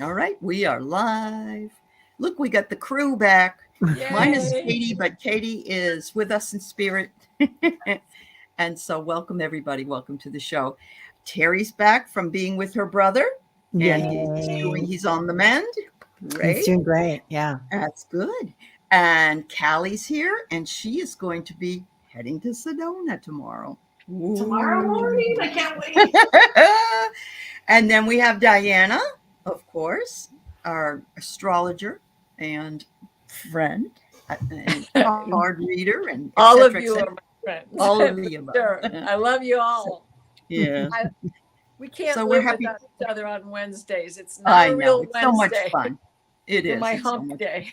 All right, we are live. Look, we got the crew back. Mine is Yay. Katie, but Katie is with us in spirit. And so, welcome everybody. Welcome to the show. Terry's back from being with her brother, and Yay. he's on the mend. He's Great. doing great. Yeah. That's good. And Callie's here, and she is going to be heading to Sedona tomorrow. Tomorrow morning, I can't wait. And then we have Diana, of course, our astrologer and friend, and card reader, and All of cetera, et you cetera. are my friends. All of the above. Sure. I love you all. Yeah. We can't So we're live happy. without each other on Wednesdays. It's not I a know. real It's so much Wednesday. fun. It For is. my It's so hump much day.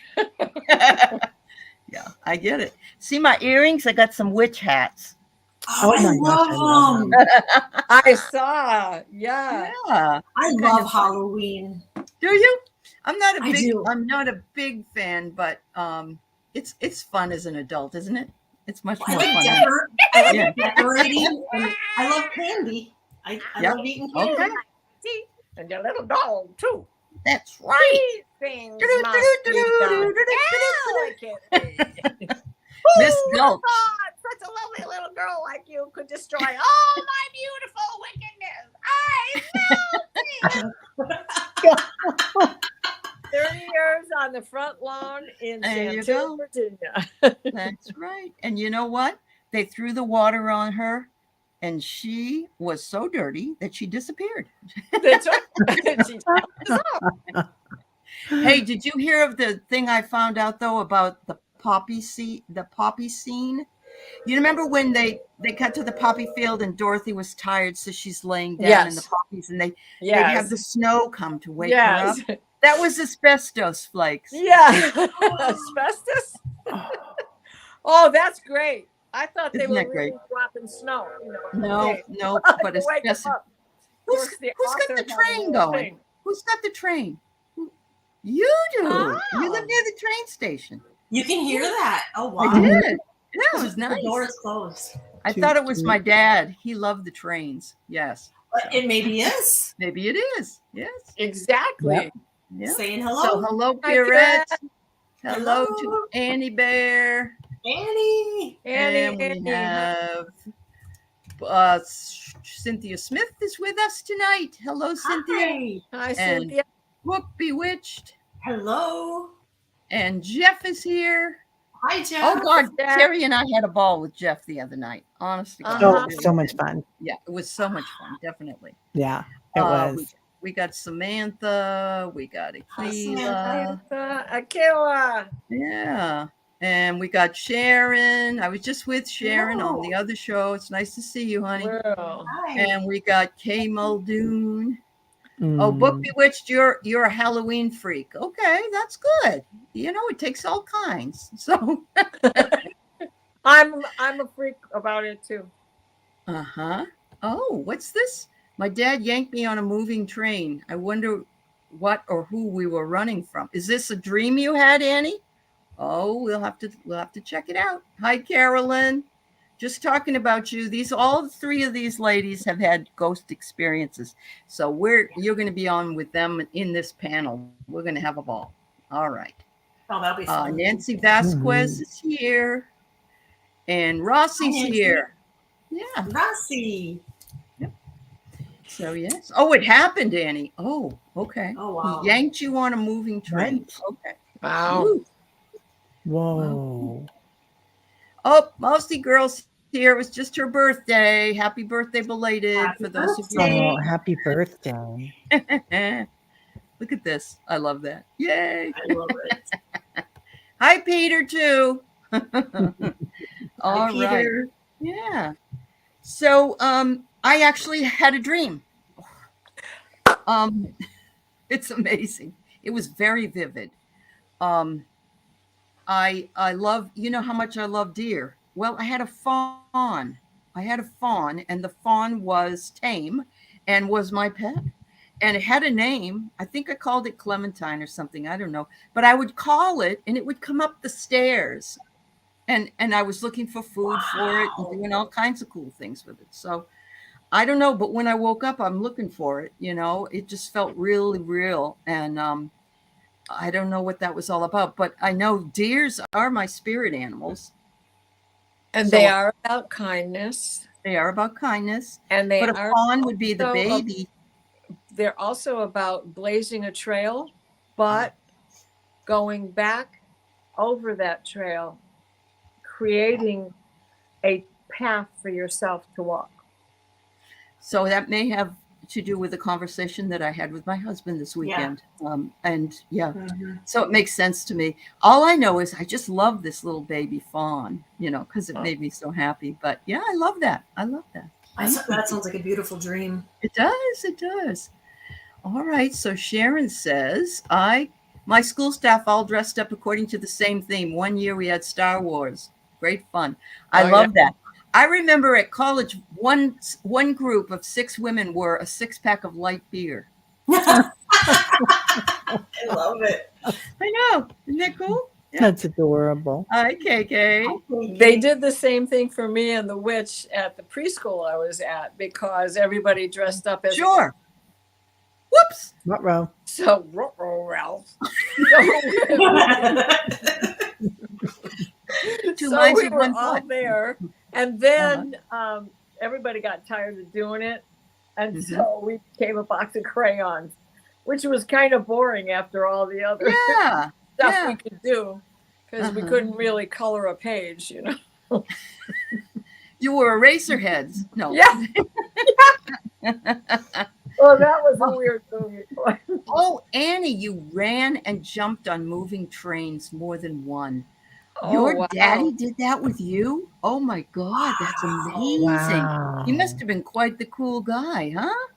Yeah, I get it. See my earrings? I got some witch hats. Oh my gosh, I love them. I saw. Yeah. Yeah. I Kind love of- Halloween. Do you? I'm not I do. a big fan, but it's fun as an adult, isn't it? It's much I more like, fun. I like Yeah. decorating, and I love candy. I Yep. love eating candy. Okay. And your little dog, too. That's right. These things must be done. Now I can't wait. Miss Who Gulch. thought such a lovely little girl like you could destroy all my beautiful wickedness? I know. 30 years on the front lawn in There you Santil, go. Virginia. That's right. And you know what? They threw the water on her, and she was so dirty that she disappeared. That's right. She topped us up. Hey, did you hear of the thing I found out though about the poppy scene? You remember when they cut to the poppy field and Dorothy was tired, so she's laying down in the Yes. poppies, and they'd have Yes. the snow come to wake her up. Yes. That was asbestos flakes. Yeah. Asbestos? Oh, that's great. I thought they Isn't were that great? really dropping snow. No, okay. no, but To wake 'em asbestos. up. Of Who's course, the got author the had a train little going? thing. Who's got the train? You do. You live Oh. near the train station. You can hear that. Oh wow! I did. Yeah, it was The door nice. is closed. I thought it was my dad. He loved the trains. Yes. But it maybe is. Maybe it is. Yes. Exactly. Yep. Yeah. Saying So hello, hello, Hi, Pierrette. Hello Hello. to Annie Bear. Annie. And Annie, we have Cynthia Smith is with us tonight. Hello, Cynthia. Hi. Hi, And Cynthia. Brooke Bewitched. Hello. And Jeff is here. Hi, Jeff. Oh God, Jeff. Terry and I had a ball with Jeff the other night. Honestly, Uh-huh. So much fun. Yeah, it was so much fun. Definitely. Yeah, it Uh, was. We got Samantha. We got Hi, Akila. Samantha. Akila. Yeah. And we got Sharon. I was just with Sharon on the other show. It's nice to see you, honey. Girl. Hi. And we got Kay Muldoon. Oh, Book Mm. Bewitched, you're a Halloween freak. Okay, that's good. You know, it takes all kinds. So I'm a freak about it too. uh-huh. Oh, what's this? My dad yanked me on a moving train. I wonder what or who we were running from. Is this a dream you had, Annie? Oh, we'll have to check it out. Hi, Carolyn. Just talking about you. All three of these ladies have had ghost experiences. So you're going to be on with them in this panel. We're going to have a ball. All right. Oh, that'll be fun. Nancy Vasquez is here. And Rossi's Hi, Nancy. here. Yeah. Rossi. So yes. Oh, it happened, Annie. Oh, okay. Oh wow. He yanked you on a moving train. Right. Okay. Wow. Ooh. Whoa. Oh, Mousy Girl's here. It was just her birthday. Happy birthday belated Happy for those birthday. Oh, happy birthday. of you. Look at this. I love that. Yay. I love it. Hi, Peter, too. All Hi, right. Peter. Yeah. So I actually had a dream. It's amazing. It was very vivid. I love, you know how much I love deer. Well, I had a fawn. And the fawn was tame and was my pet. And it had a name. I think I called it Clementine or something. I don't know. But I would call it and it would come up the stairs. And I was looking for food for it and doing all kinds of cool things with it. So I don't know, but when I woke up, I'm looking for it. It just felt really real, and I don't know what that was all about. But I know deers are my spirit animals. And So they are about kindness. they are about kindness, And they but a are fawn would be the also baby. they're also about blazing a trail, but going back over that trail, creating a path for yourself to walk. So that may have to do with the conversation that I had with my husband this weekend. And yeah, so it makes sense to me. All I know is I just love this little baby fawn, because it made me so happy. But yeah, I love that. I love that. That sounds like a beautiful dream. It does. It does. All right. So Sharon says, my school staff all dressed up according to the same theme. One year we had Star Wars. Great fun. I love that. I remember at college, one group of 6 women wore a 6-pack of light beer. I love it. I know. Isn't that cool? Yeah. That's adorable. Hi, KK. They did the same thing for me and the witch at the preschool I was at, because everybody dressed up as Sure. Whoops. Ruh-roh. So Ralph. Two So minds we of were one all thought. there, and then everybody got tired of doing it, and so we became a box of crayons, which was kind of boring after all the other Yeah. stuff we could do, because we couldn't really color a page, You were eraser heads. No. Yeah. Well, that was a weird movie. Oh, Annie, you ran and jumped on moving trains more than one. Oh, Your wow. daddy did that with you? Oh my God, that's amazing. Wow. He must have been quite the cool guy, huh?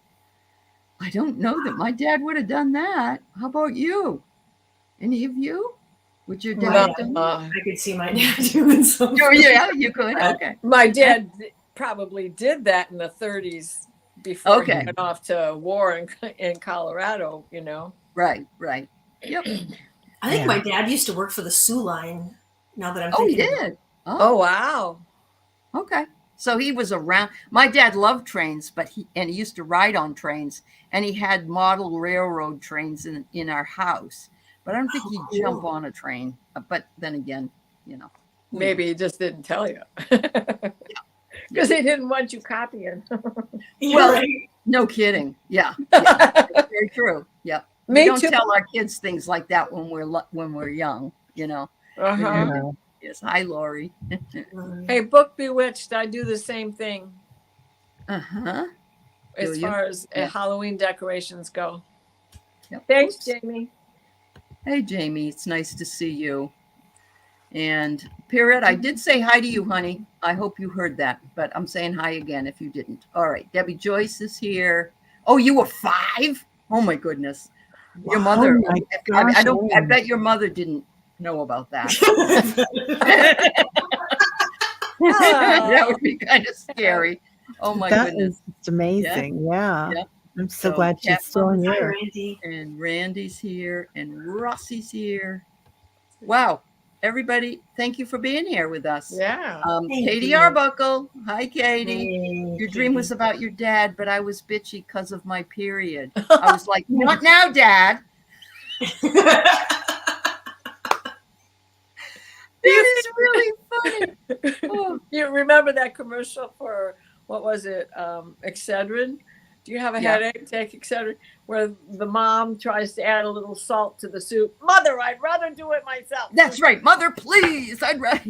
I don't know that my dad would have done that. How about you? Any of you? Would your dad have done that? I could see my dad doing something. Oh, yeah, you could. Okay. My dad probably did that in the 30s before he Okay. went off to war in Colorado, Right. Yep. I think my dad used to work for the Sioux Line. Now that I'm Oh, he thinking, did. Oh, wow. Okay. So he was around. My dad loved trains, but he used to ride on trains, and he had model railroad trains in our house. But I don't think he'd jump on a train. But then again, Maybe he just didn't tell you. Because he didn't want you copying. Well, right. no kidding. Yeah. That's very true. Yeah. Me We don't too. tell our kids things like that when we're young. Uh-huh. Yeah. Yes. Hi, Lori. Hey, Book Bewitched, I do the same thing Uh-huh. as Do you? far as Yeah. Halloween decorations go. Yep. Thanks, Oops. Jamie. Hey, Jamie. It's nice to see you. And Pirat, I did say hi to you, honey. I hope you heard that, but I'm saying hi again if you didn't. All right. Debbie Joyce is here. Oh, you were 5? Oh my goodness. Your mother. Oh my I gosh, bet your mother didn't know about that. That would be kind of scary. Oh my That goodness. is just amazing. Yeah. Yeah. I'm so So, glad Kat- she's still Hi, here. Randy. And Randy's here and Rossi's here. Wow. Everybody, thank you for being here with us. Yeah. Thank Katie you. Arbuckle. Hi, Katie. Hey, Your dream was Katie. about your dad, but I was bitchy because of my period. I was like, not now, Dad. That is really funny. Oh, You remember that commercial for, what was it, Excedrin? Do you have a Yeah. headache? Take Excedrin. Where the mom tries to add a little salt to the soup. Mother, I'd rather do it myself. that's right. Mother, please. I'd rather.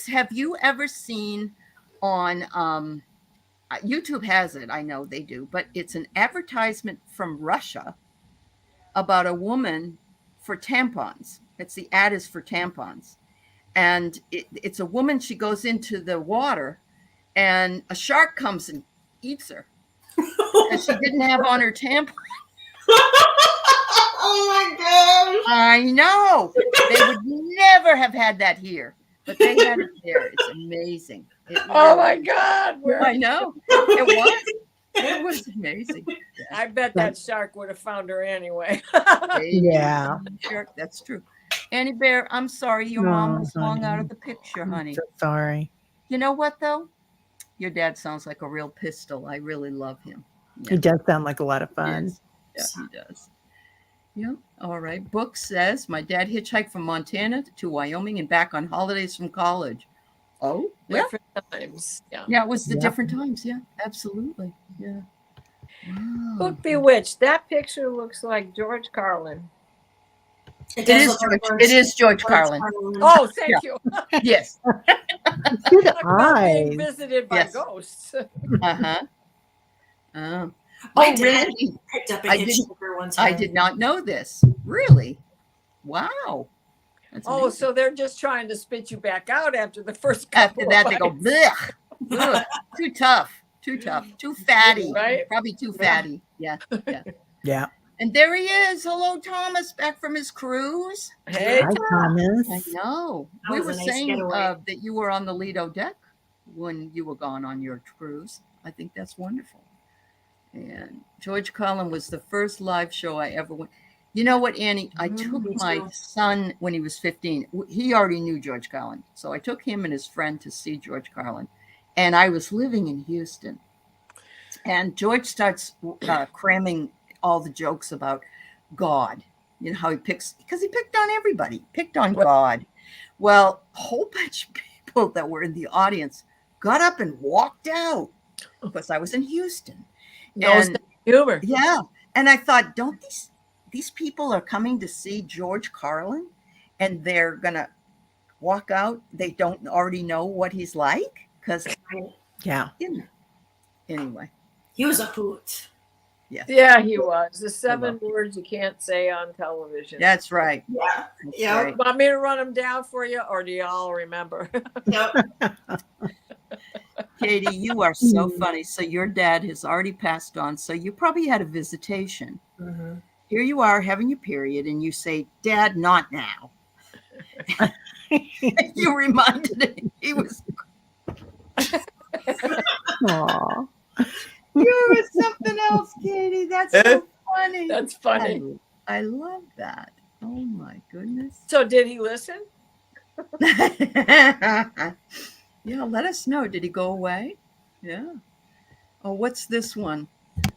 Have you ever seen on YouTube has it, I know they do, but it's an advertisement from Russia about a woman for tampons. The ad is for tampons. And it's a woman, she goes into the water and a shark comes and eats her because she didn't have on her tampon. Oh my gosh. I know. They would never have had that here, but they had it there. It's amazing. Oh my God. I know. It was. It was amazing. I bet that shark would have found her anyway. Yeah. Sure, that's true. Annie Bear, I'm sorry your mom No, was long out honey. of the picture, I'm honey. so sorry. You know what though? Your dad sounds like a real pistol. I really love him. He does sound like a lot of fun. Yes. Yeah, he does. Yeah. All right. Book says my dad hitchhiked from Montana to Wyoming and back on holidays from college. Oh, yeah. Different times. Yeah. Yeah, it was the Yeah. different times. Yeah, absolutely. Yeah. Wow. Book Bewitched. That picture looks like George Carlin. It It is does look like George. It is George Carlin. Oh, thank you. Yes. Good Talk about being eyes. visited by Yes. ghosts. Uh-huh. My Oh, dad Randy, picked up a I didn't- hitchhiker one time. I did not know this. Really? Wow. That's Oh, amazing. so they're just trying to spit you back out after the first couple After that, of they go, bites. blech. Ugh, too tough. Too tough. Too fatty. Right? Probably too fatty. Yeah. Yeah. Yeah. And there he is. Hello, Thomas, back from his cruise. Hey, Hi, Thomas. I know. That We was were a nice saying getaway. that you were on the Lido deck when you were gone on your cruise. I think that's wonderful. And George Carlin was the first live show I ever went. You know what, Annie? I took me my too. son when he was 15. He already knew George Carlin. So I took him and his friend to see George Carlin. And I was living in Houston. And George starts cramming all the jokes about God. You know how he picks, because he picked on everybody, picked on God. Well, a whole bunch of people that were in the audience got up and walked out because I was in Houston. knows And the humor. yeah, and I thought, don't these people are coming to see George Carlin, and they're gonna walk out? They don't already know what he's like, because Yeah. anyway, He was a hoot. Yeah, he was. The 7 words you can't say on television. that's right. Yeah. That's Yeah. right. Want me to run them down for you, or do you all remember? Yep. Katie, you are so funny. So your dad has already passed on, so you probably had a visitation. Mhm. Here you are having your period, and you say, "Dad, not now." You reminded him he was. Aw. You were something else, Katie. That's so funny. That's funny. I love that. Oh my goodness. So did he listen? Yeah, let us know. Did he go away? Yeah. Oh, what's this one?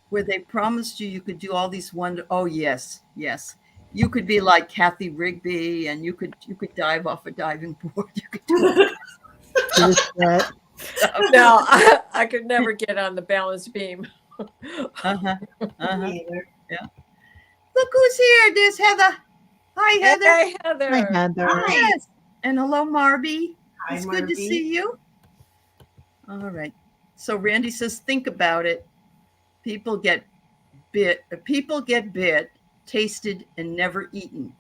Where they promised you could do all these oh yes, yes. You could be like Kathy Rigby, and you could dive off a diving board. You could do Just that. No, I could never get on the balance beam. uh-huh. Uh-huh. Me either. Look who's here. There's Heather. Hi, Heather. Hey, Heather. Hi, Heather. Hi. Yes. And hello, Marby. Hi, It's good to Marby. see you. All right. So Randy says, think about it. People get bit, tasted, and never eaten.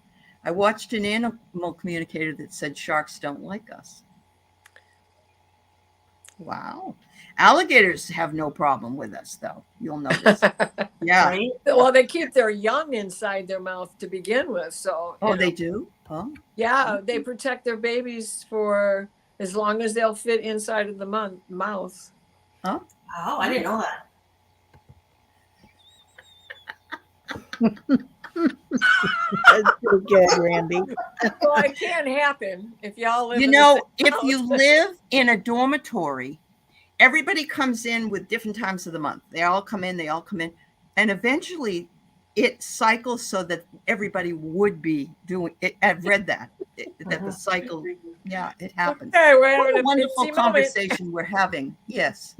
I watched an animal communicator that said sharks don't like us. Wow. Alligators have no problem with us, though. You'll notice. Yeah. Right? Well, they keep their young inside their mouth to begin with. So, Oh, you they know, do? Oh, yeah, they protect their babies for as long as they'll fit inside of the mouth. Oh, I didn't know that. That's so good, Randy. Well, it can happen if y'all live you in know, the same if you house. live in a dormitory, everybody comes in with different times of the month. They all come in, and eventually it cycles so that everybody would be doing it. I've read that the cycle, yeah, it happens. Okay, wait What a a minute. wonderful Itsy moment. conversation we're having. Yes.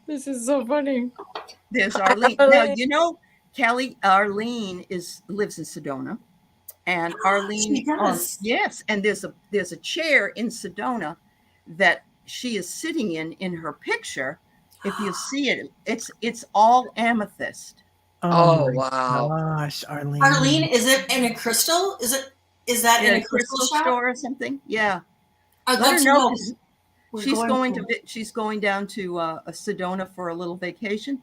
This is so funny. There's Arlene. Now, you know, Kelly, Arlene lives in Sedona. And Arlene, She does. yes, and there's a chair in Sedona that she is sitting in her picture. If you see it, it's all amethyst. Oh, my wow. Gosh, Arlene. Arlene, is it in a crystal? Is that in a crystal shop? store or something. Yeah, I'd let love her to know. know. 'Cause We're she's going down to a Sedona for a little vacation,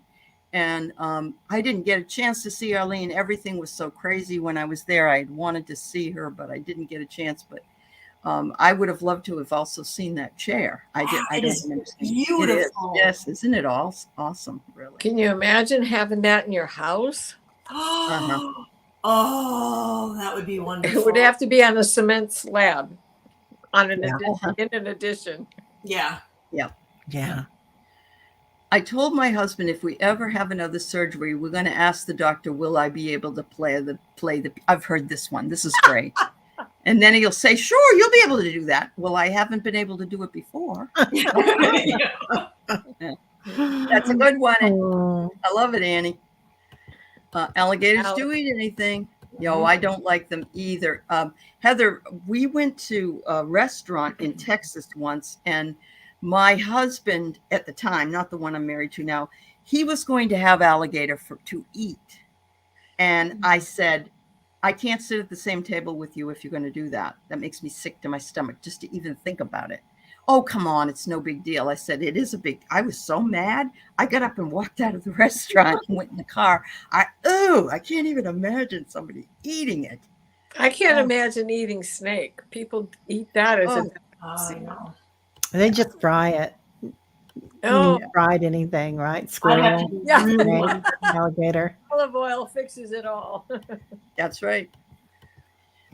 and I didn't get a chance to see Arlene. Everything was so crazy when I was there. I wanted to see her, but I didn't get a chance. But I would have loved to have also seen that chair. I It is didn't understand. beautiful. It is. Yes, isn't it all awesome? Really. Can you imagine having that in your house? Uh-huh. Oh, that would be wonderful. It would have to be on a cement slab. on an Yeah. in an addition. Yeah. Yeah. I told my husband if we ever have another surgery, we're going to ask the doctor, will I be able to play the I've heard this one. This is great. And then he'll say, sure, you'll be able to do that. Well, I haven't been able to do it before. Yeah. That's a good one. Oh, I love it, Annie. Alligators Alli- do eat anything. Yo, I don't like them either. Heather, we went to a restaurant in Texas once, and my husband at the time, not the one I'm married to now, he was going to have alligator to eat. And I said, I can't sit at the same table with you if you're going to do that. That makes me sick to my stomach just to even think about it. Oh, come on. It's no big deal. I said, it is a big, I was so mad. I got up and walked out of the restaurant and went in the car. I can't even imagine somebody eating it. I can't Oh. imagine eating snake. People eat that as Oh. I know. they just fry it. oh Fried anything, right? I'd have Squirrel, to- yeah, snake, alligator. olive oil fixes it all. That's right.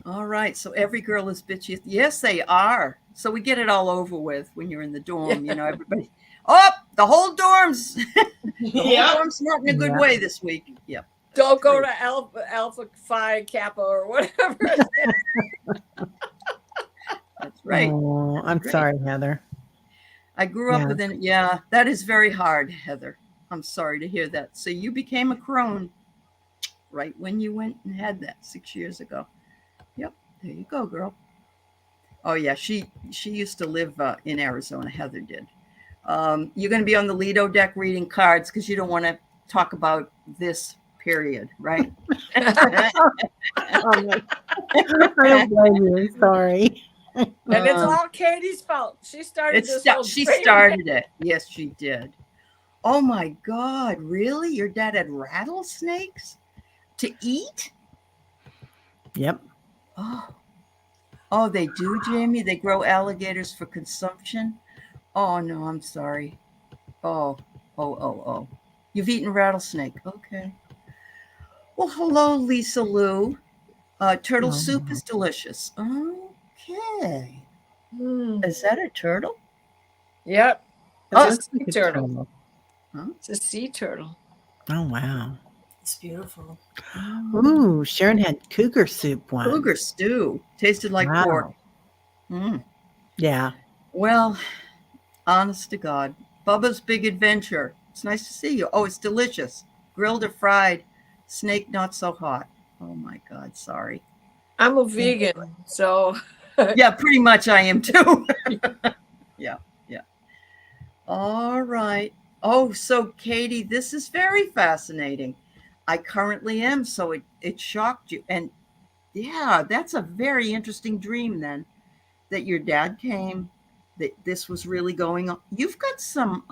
All right. So every girl is bitchy. Yes, they are. So we get it all over with when you're in the dorm. You know, everybody. Oh, the whole dorm's the whole Yeah. dorm's not in a good Yeah. way this week. Yep. Don't go to Alpha Phi Kappa or whatever. That's right. Oh, I'm Great. sorry, Heather. I grew up Yeah. within. Yeah, that is very hard, Heather. I'm sorry to hear that. So you became a crone right when you went and had that 6 years ago. Yep. There you go, girl. Oh yeah, she used to live in Arizona. Heather did. You're going to be on the Lido deck reading cards because you don't want to talk about this period, right? I don't blame you. Sorry. And it's Um, all Katie's fault. She started this whole she thing. started it. Yes, she did. Oh my God, really? Your dad had rattlesnakes to eat? Yep. Oh, they do, Jamie? They grow alligators for consumption? Oh no, I'm sorry. Oh. You've eaten rattlesnake. Okay. Well, hello, Lisa Lou. Turtle soup is delicious. Okay. Mm. Is that a turtle? Yep. Oh, It's a sea turtle. Huh? It's a sea turtle. Oh, wow. It's beautiful. Ooh, Sharon had cougar soup once. Cougar stew. Tasted like Wow. pork. Mm. Yeah. Well, honest to God. Bubba's Big Adventure. It's nice to see you. Oh, it's delicious. Grilled or fried. Snake not so hot. Oh my God, sorry. I'm a vegan, so Yeah, pretty much I am too. Yeah. All right. Oh, so Katie, this is very fascinating. I currently am, so it shocked you. And yeah, that's a very interesting dream then, that your dad came, that this was really going on. You've got some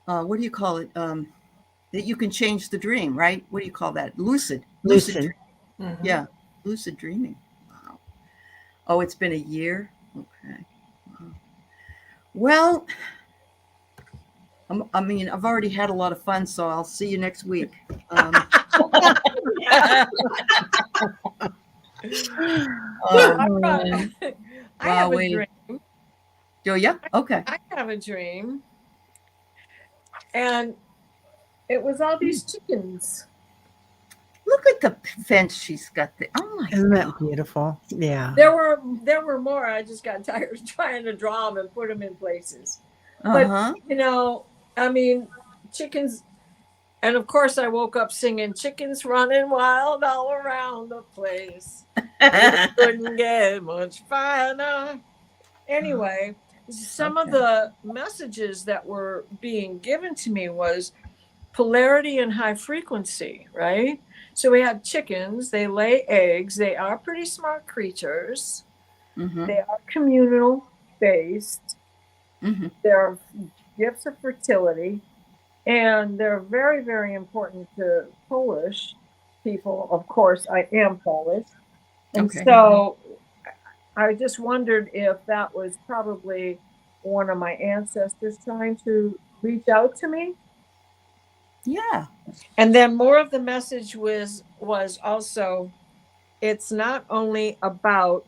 what do you call it? That you can change the dream, right? What do you call that? Lucid. Lucid. Mhm. Yeah, lucid dreaming. Wow. Oh, it's been a year? Okay. Wow. Well, I've already had a lot of fun, so I'll see you next week. all right. I have Wow, a dream. Do you? Okay. I have a dream. And it was all these chickens. Look at the fence she's got there. Oh my Isn't that God. beautiful? Yeah. There were more. I just got tired of trying to draw them and put them in places. Uh-huh. You know, I mean, chickens. And of course, I woke up singing "Chickens Running Wild All Around the Place." It couldn't get much finer. Anyway, some of Okay. the messages that were being given to me was polarity and high frequency, right? So we had chickens, they lay eggs, they are pretty smart creatures, Mhm. they are communal based, Mhm. they're gifts of fertility, and they're very, very important to Polish people. Of course, I am Polish. And Okay. so I just wondered if that was probably one of my ancestors trying to reach out to me. Yeah. And then more of the message was also, it's not only about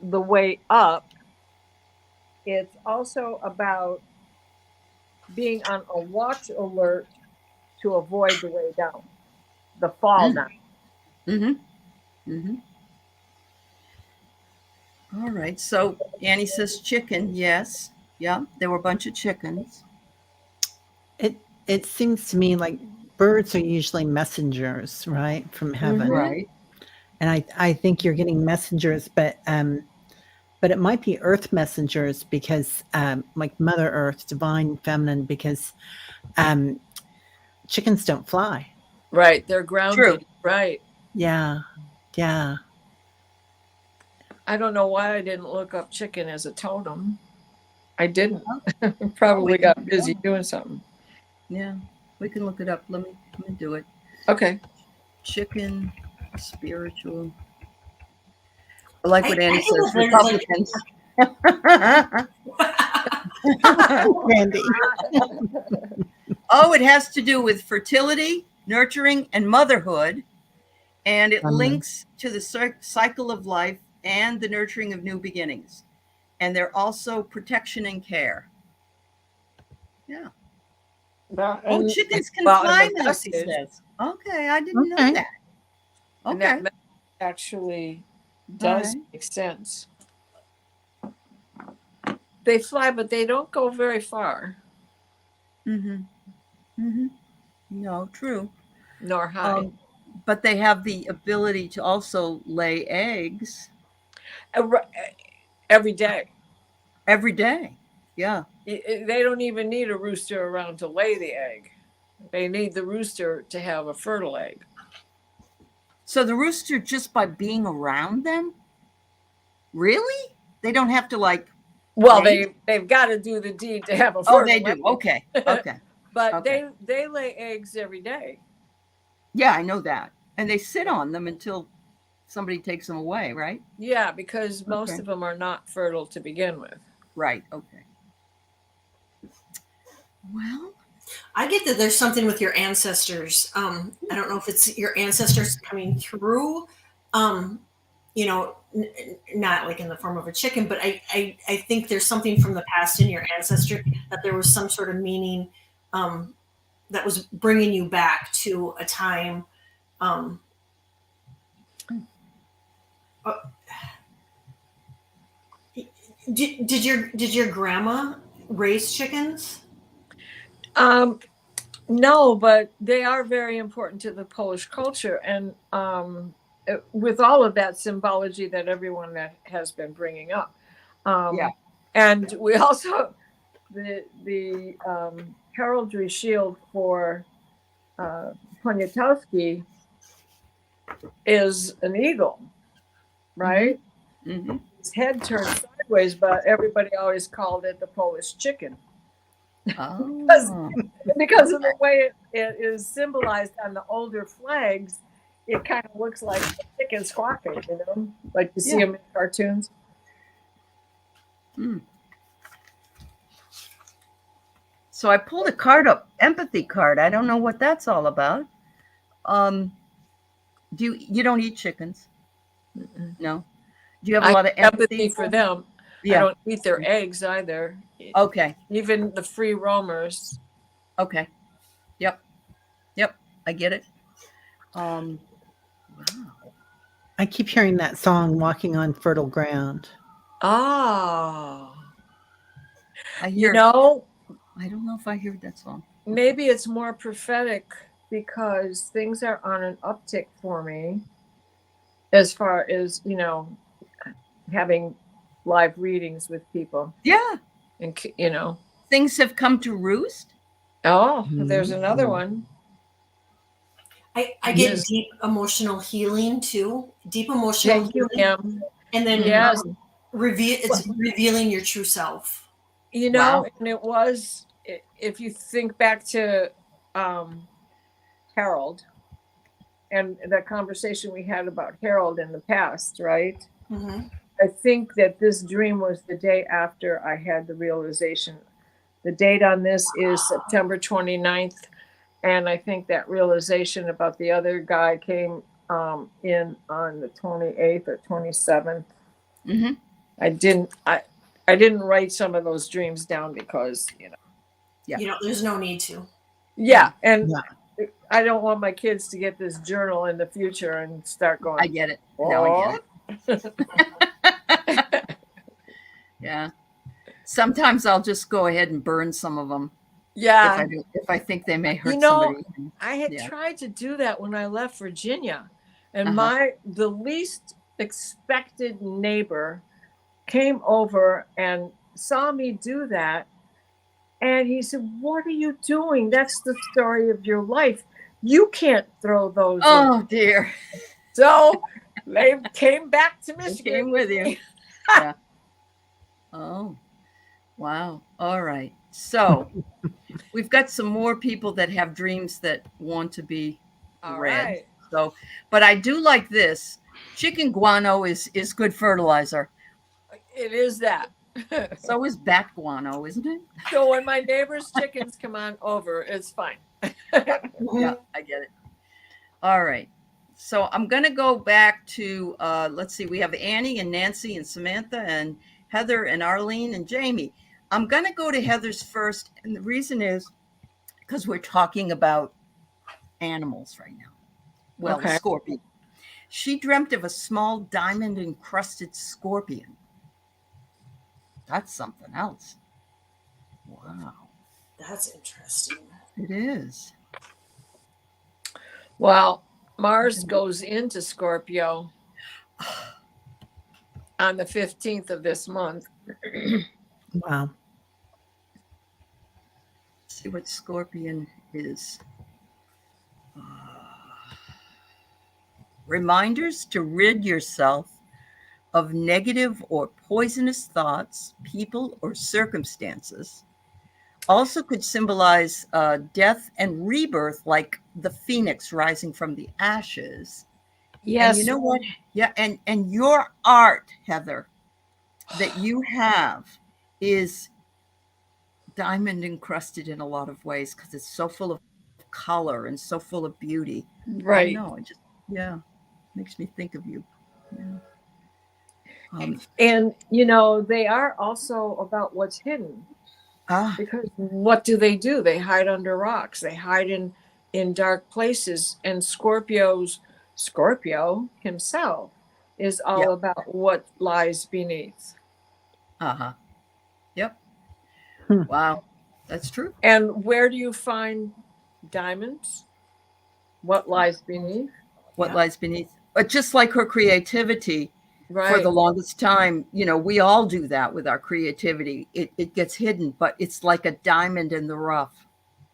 the way up, it's also about being on a watch alert to avoid the way down, the fall Mm. down. Mm-hmm. Mm-hmm. All right. So Annie says chicken. Yes. Yeah. There were a bunch of chickens. It seems to me like birds are usually messengers, right, from heaven. Mhm. Right. And I think you're getting messengers, but it might be earth messengers because like Mother Earth, divine feminine, because chickens don't fly. Right. They're grounded. True. Right. Yeah. Yeah. I don't know why I didn't look up chicken as a totem. I didn't. we Probably can got look it busy up. doing something. Yeah. We can look it up. Let me do it. Okay. Chicken, spiritual. I like what I Annie feel says. like there's, Republicans. Randy. Oh, it has to do with fertility, nurturing, and motherhood. And it links to the cycle of life and the nurturing of new beginnings. And they're also protection and care. Yeah. Oh, chickens can fly, Melcy says. Okay, I didn't know Okay. that. And Okay. that actually does right. make sense. They fly, but they don't go very far, Mm-hmm. Mm-hmm. No, true. nor high. But they have the ability to also lay eggs Every day. every day. Yeah. They don't even need a rooster around to lay the egg. They need the rooster to have a fertile egg. So the rooster, just by being around them, really? They don't have to like. Well, mate? they've got to do the deed to have a fertile Oh, they do. egg. Okay. Okay. But Okay. they lay eggs every day. Yeah, I know that. And they sit on them until somebody takes them away, right? Yeah, because most Okay. of them are not fertile to begin with. Right. Okay. Well, I get that there's something with your ancestors. I don't know if it's your ancestors coming through, you know, not like in the form of a chicken, but I think there's something from the past in your ancestor, that there was some sort of meaning that was bringing you back to a time. Did your grandma raise chickens? No, but they are very important to the Polish culture, and with all of that symbology that everyone that has been bringing up. Yeah. And we also the heraldry shield for Poniatowski is an eagle, right? Mm-hmm. His head turned sideways, but everybody always called it the Polish chicken. Oh. Because of the way it is symbolized on the older flags, it kind of looks like a chicken squawking, you know, like you see them in cartoons. So I pulled a card up, empathy card. I don't know what that's all about. You don't eat chickens? Mm-mm. No. Do you have a lot of empathy for them? Yeah. I don't eat their eggs either. Okay. Even the free roamers. Okay. Yep. I get it. Wow. I keep hearing that song, Walking on Fertile Ground. Oh. I hear. You know, I don't know if I hear that song. maybe it's more prophetic because things are on an uptick for me as far as, you know, having live readings with people. Yeah. And, you know. Things have come to roost. Oh, there's another one. I get deep emotional healing too. Deep emotional Thank you, healing. Kim. And then Yes. it's revealing your true self. You know, Wow. and it was, if you think back to Harold and the conversation we had about Harold in the past, right? Mm-hmm. I think that this dream was the day after I had the realization. The date on this is September 29th. And I think that realization about the other guy came in on the 28th or 27th. Mm-hmm. I didn't write some of those dreams down because, Yeah. There's no need to. yeah. And Yeah. I don't want my kids to get this journal in the future and start going, I get it. No, I get it. Yeah. Sometimes I'll just go ahead and burn some of them yeah. if I think they may hurt You know, somebody. I had Yeah. tried to do that when I left Virginia, and Uh-huh. the least expected neighbor came over and saw me do that, and he said, "What are you doing? That's the story of your life. You can't throw those." Oh dear. So they came back to They Michigan came with you. me. Yeah. Oh, wow. All right. So we've got some more people that have dreams that want to be All read. right. So, but I do like this. Chicken guano is good fertilizer. It is that. So is bat guano, isn't it? So when my neighbor's chickens come on over, it's fine. Yeah, I get it. All right. So I'm going to go back to, let's see, we have Annie and Nancy and Samantha and Heather and Arlene and Jamie. I'm going to go to Heather's first. And the reason is because we're talking about animals right now. Well, Okay. the scorpion. She dreamt of a small diamond encrusted scorpion. That's something else. Wow. That's interesting. It is. Well, Mars goes into Scorpio on the 15th of this month. Wow. See what scorpion is. Reminders to rid yourself of negative or poisonous thoughts, people, or circumstances. Also could symbolize death and rebirth, like the phoenix rising from the ashes. Yes. And you know what? Yeah, and your art, Heather, that you have is diamond encrusted in a lot of ways because it's so full of color and so full of beauty. Right. No, it just makes me think of you. Yeah. And they are also about what's hidden, because what do? They hide under rocks. They hide in dark places. And Scorpio himself is all about what lies beneath. Uh-huh. Yep. Hmm. Wow. That's true. And where do you find diamonds? What lies beneath? What lies beneath. But just like her creativity, Right. for the longest time, we all do that with our creativity. It gets hidden, but it's like a diamond in the rough.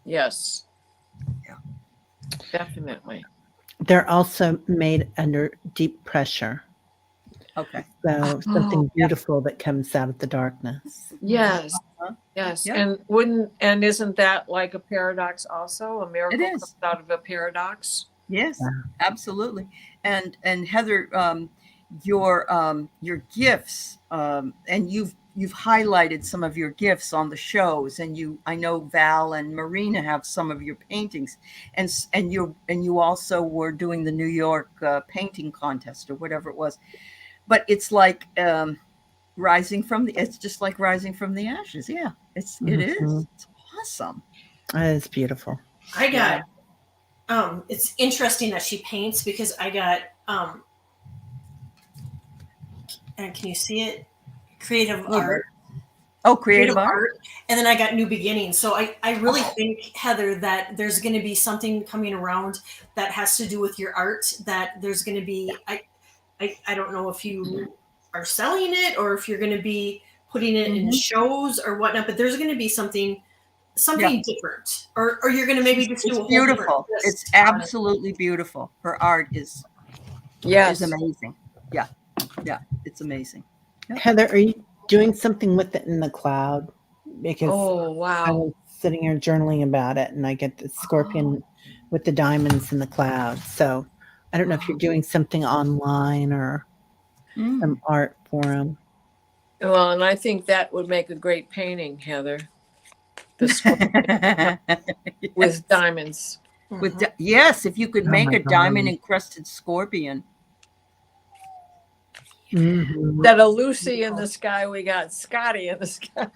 Yes. Yeah. Definitely. They're also made under deep pressure. Okay. So something beautiful that comes out of the darkness. Yes. Uh-huh. Yes. Yeah. And isn't that like a paradox also? A miracle It is. comes out of a paradox. Yes, Yeah. absolutely. And Heather, your gifts, and you've highlighted some of your gifts on the shows, and I know Val and Marina have some of your paintings, and you also were doing the New York painting contest or whatever it was. But it's like it's just like rising from the ashes. Yeah, it is. It's awesome. That is beautiful. I got it's interesting that she paints because I got and can you see it? Creative art. Oh, creative art. And then I got new beginnings. So I really think, Heather, that there's going to be something coming around that has to do with your art, that there's going to be, I don't know if you are selling it or if you're going to be putting it in shows or whatnot, but there's going to be something different, or you're going to maybe just do a whole beautiful. different It's absolutely beautiful. Her art is amazing. Yeah, it's amazing. Yep. Heather, are you doing something with it in the cloud? Because Oh, I wow. was sitting here journaling about it, and I get the scorpion with the diamonds in the cloud. So I don't know if you're doing something online or some art forum. Well, and I think that would make a great painting, Heather. The scorpion with diamonds. Yes, if you could Oh make my a diamond God. encrusted scorpion. Mhm. Instead of Lucy in the sky, we got Scotty in the sky.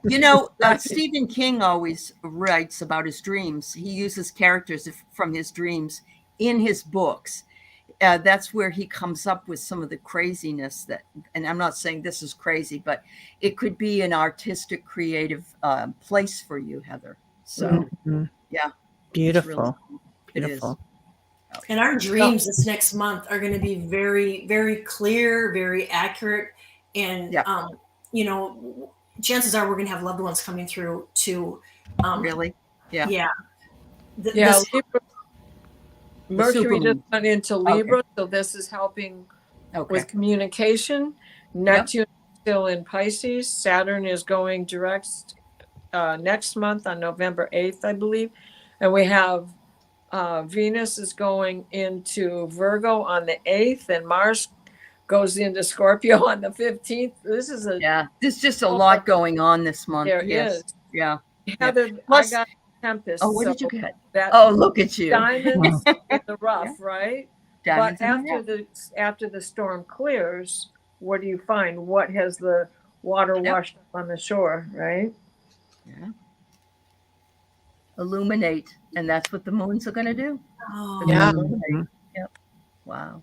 You know, Right. Stephen King always writes about his dreams. He uses characters from his dreams in his books. That's where he comes up with some of the craziness that, and I'm not saying this is crazy, but it could be an artistic, creative place for you, Heather. So, Mhm. yeah, it's really Beautiful. cool. It is. Beautiful. And our dreams this next month are going to be very, very clear, very accurate. And, Yeah. you know, chances are we're going to have loved ones coming through to, Really? Yeah. yeah. Yeah, This, Libra, Mercury just supermoon. went into Libra, so this is helping Okay. with communication. Neptune is still in Pisces. Saturn is going direct next month on November 8th, I believe. And we have Venus is going into Virgo on the 8th, and Mars goes into Scorpio on the 15th. This is a Yeah. There's just a lot going on this month. there Yes. is. Yeah. Heather, Plus- I got Tempest. Oh, what so did you get? that Oh, look at you. diamonds in the rough, right? Diamonds But in the rough. after the storm clears, what do you find? What has the water Yep. washed up on the shore, right? Yeah. Illuminate. And that's what the moons are going to do. oh, They're Yeah. gonna illuminate. Mhm. Yep. Wow.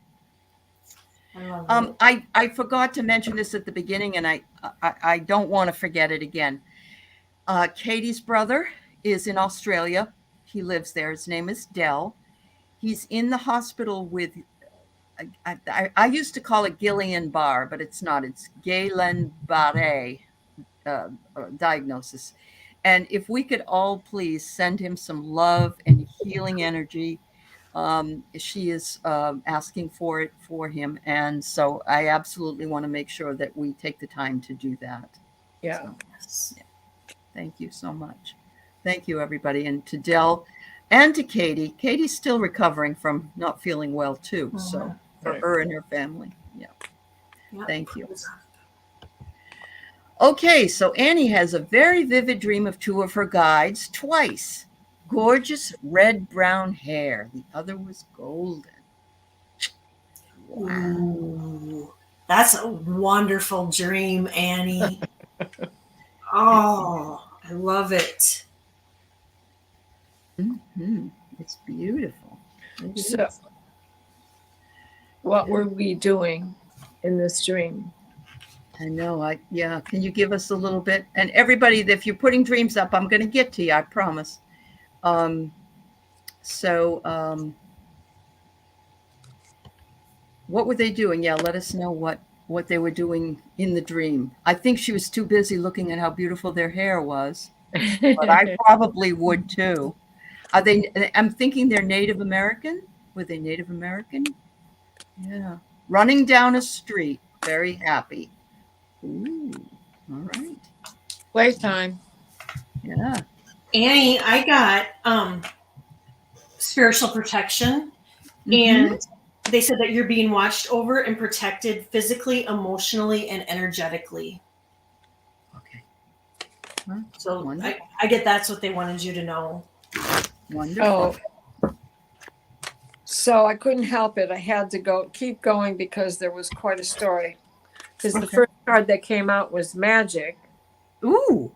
I love it. I forgot to mention this at the beginning, and I don't want to forget it again. Katie's brother is in Australia. He lives there. His name is Dell. He's in the hospital with, I used to call it Guillain-Barré, but it's not. It's Guillain-Barré diagnosis. And if we could all please send him some love and healing energy. She is asking for it for him. And so I absolutely want to make sure that we take the time to do that. Yeah. So, Yes. thank you so much. Thank you, everybody. And to Dell and to Katie. Katie's still recovering from not feeling well, too. So for Right. her and her family. Yeah. Yep. Thank you. Okay, so Annie has a very vivid dream of two of her guides twice. Gorgeous red-brown hair. The other was golden. Wow. Ooh, that's a wonderful dream, Annie. Oh, I love it. Mhm. It's beautiful. It So, is. what were we doing in this dream? I know. Yeah. Can you give us a little bit? And everybody, if you're putting dreams up, I'm going to get to you. I promise. What were they doing? Yeah, let us know what they were doing in the dream. I think she was too busy looking at how beautiful their hair was, but I probably would too. Are they? I'm thinking they're Native American. Were they Native American? Yeah. Running down a street, very happy. Ooh. All right. Playtime. Yeah. Annie, I got spiritual protection, Mhm. and they said that you're being watched over and protected physically, emotionally, and energetically. Okay. Well, So wonderful. I get that's what they wanted you to know. Wonderful. Oh, so I couldn't help it. I had to keep going because there was quite a story. Because the Okay. first card that came out was magic, Ooh.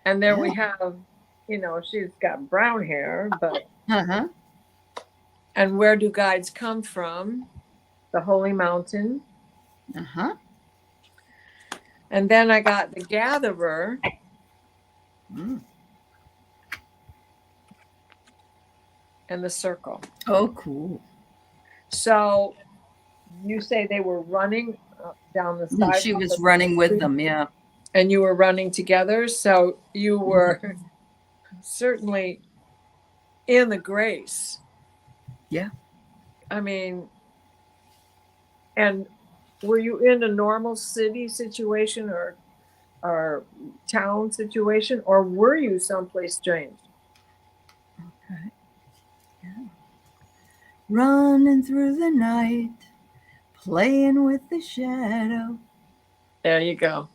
and then we have, she's got brown hair, but Uh-huh. and where do guides come from? The Holy Mountain. Uh-huh. And then I got the Gatherer, Mm. and the Circle. Oh, cool. So you say they were running down the side. She was running with them. Yeah. And you were running together. So you were certainly in the grace. Yeah. I mean, and were you in a normal city situation or town situation, or were you someplace strange? Okay. Yeah. Running through the night, playing with the shadow. There you go.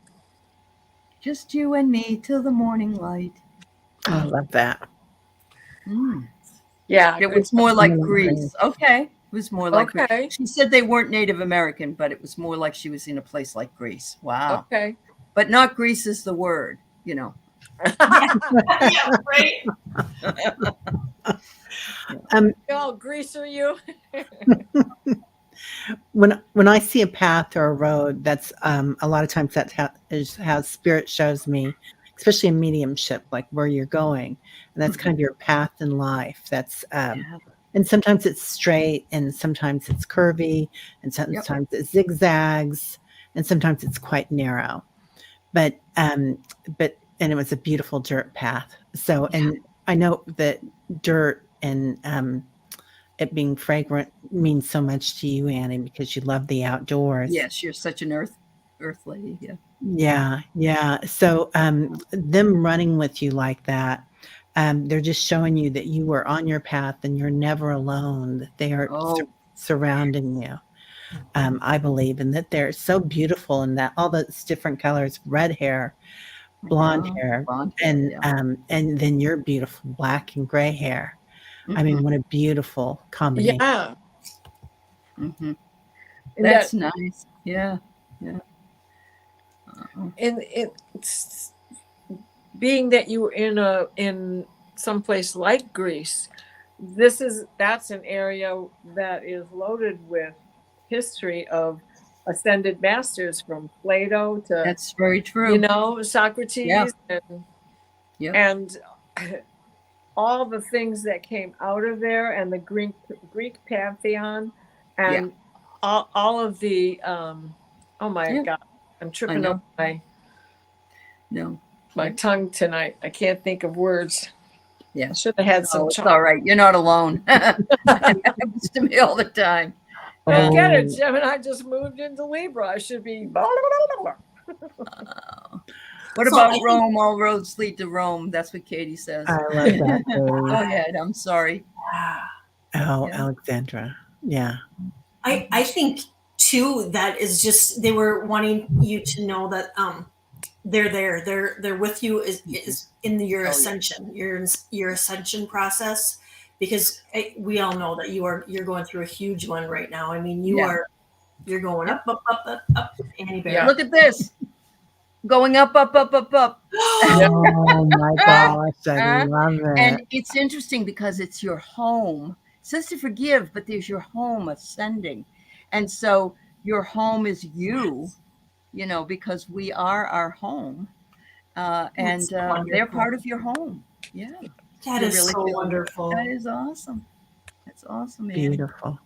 Just you and me till the morning light. I love that. Mm. Yeah. It was more like Mm. Grease. Okay. was more like Okay. she said they weren't Native American, but it was more like she was in a place like Greece. Wow. Okay. But not Greece is the word, you know. Yeah, right. Oh, greaser you. When I see a path or a road, that's a lot of times that's is how spirit shows me, especially in mediumship, like where you're going, and that's kind of your path in life. That's Yeah. and sometimes it's straight, and sometimes it's curvy, and sometimes it zigzags, and sometimes it's quite narrow. But and it was a beautiful dirt path. So and I know that dirt and it being fragrant means so much to you, Annie, because you love the outdoors. Yes, you're such an earth lady. Yeah. Yeah, yeah. So them running with you like that, they're just showing you that you are on your path and you're never alone, that they are Oh, surrounding you. I believe, and that they're so beautiful, and that all those different colors, red hair, blonde hair, blonde hair, yeah. and then your beautiful black and gray hair. I mean, Mhm, what a beautiful combination. Yeah. mhm. And That's that, nice. Yeah. Yeah. Uh-oh. and it's being that you were in someplace like Greece, that's an area that is loaded with history of ascended masters from Plato to, That's very you true. know, Yeah. Socrates Yep. and all the things that came out of there, and the Greek pantheon, Yeah. and all of the oh my Yeah. God, I'm I tripping over know. No. my tongue tonight. I can't think of words. Yeah. I should have had some Oh, it's chocolate. all right. You're not alone. It happens to me all the time. I get it. Oh. Gemini just moved into Libra. I should be. What So about I think- Rome? All roads lead to Rome. That's what Katie says. I love that, Go Katie. ahead. I'm sorry. Oh, Yeah. Alexandra. Yeah. I think too that is just they were wanting you to know that they're there. They're with you is in your yeah. ascension, your ascension process, because we all know that you're going through a huge one right now. I mean, you're going up, Annie Bear. Yeah. Look at this. Going up, up, up, up, up. Oh my gosh, I love it. And it's interesting because it's your home. It says to forgive, but there's your home ascending. And so your home is you, you know, because we are our home. And they're wonderful. part of your home. Yeah. That You is really so feel- wonderful. That is awesome. That's awesome, Annie. Beautiful.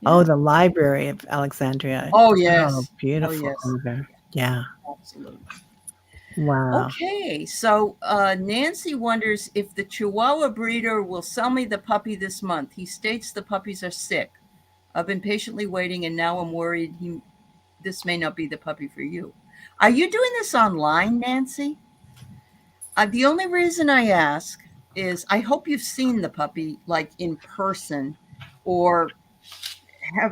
Yeah. Oh, the library of Alexandria. Oh, yes. Oh, beautiful. yes. Over. Yeah. Absolutely. Wow. Okay, so Nancy wonders if the Chihuahua breeder will sell me the puppy this month. He states the puppies are sick. I've been patiently waiting, and now I'm worried this may not be the puppy for you. Are you doing this online, Nancy? The only reason I ask is I hope you've seen the puppy like in person, or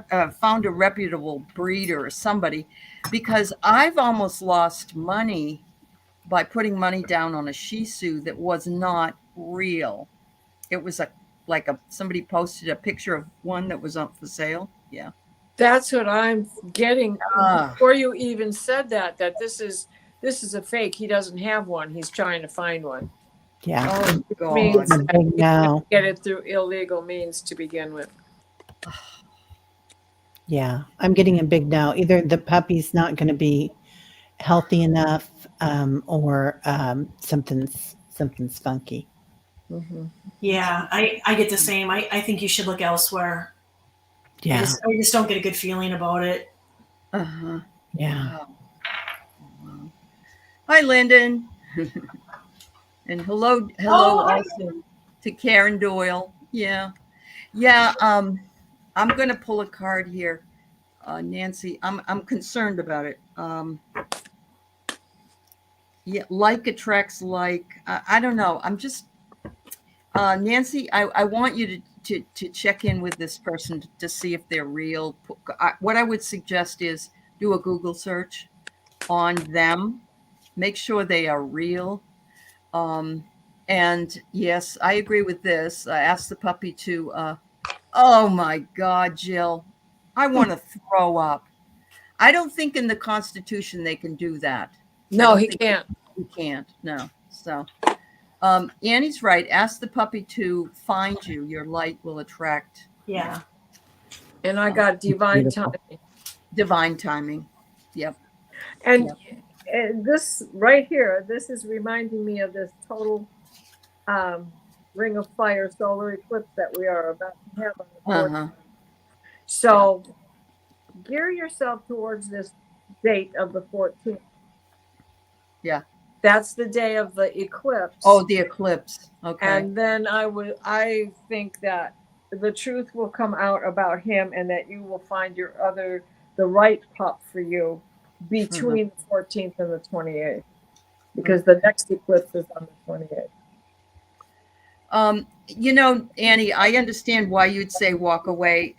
have found a reputable breeder or somebody, because I've almost lost money by putting money down on a Shih Tzu that was not real. It was somebody posted a picture of one that was up for sale. Yeah. That's what I'm getting. Ah. Before you even said that this is a fake. He doesn't have one. He's trying to find one. Yeah. Oh Means God. It's a big no. get it through illegal means to begin with. Yeah. I'm getting a big no. Either the puppy's not going to be healthy enough, or something's funky. Mm-hmm. Yeah, I get the same. I think you should look elsewhere. Yeah. I just don't get a good feeling about it. Uh-huh. Yeah. Wow. Wow. Hi, Lyndon. And hello Oh, hi. also to Karen Doyle. Yeah. Yeah. I'm gonna pull a card here. Nancy, I'm concerned about it. Yeah, like attracts like. I don't know. I'm just Nancy, I want you to check in with this person to see if they're real. What I would suggest is do a Google search on them. Make sure they are real. And yes, I agree with this. Ask the puppy to Oh my God, Jill. I want to throw up. I don't think in the Constitution they can do that. No, he can't. You can't. No. So, Annie's right. Ask the puppy to find you. Your light will attract Yeah. And I got divine Beautiful. timing. divine timing. Yep. And, Yep. and this right here, this is reminding me of this total ring of fire solar eclipse that we are about to have on the 14th. Uh-huh. So gear yourself towards this date of the 14th. Yeah. That's the day of the eclipse. Oh, the eclipse. Okay. And then I think that the truth will come out about him and that you will find the right pup for you between the 14th and the 28th, because the next eclipse is on the 28th. Annie, I understand why you'd say walk away.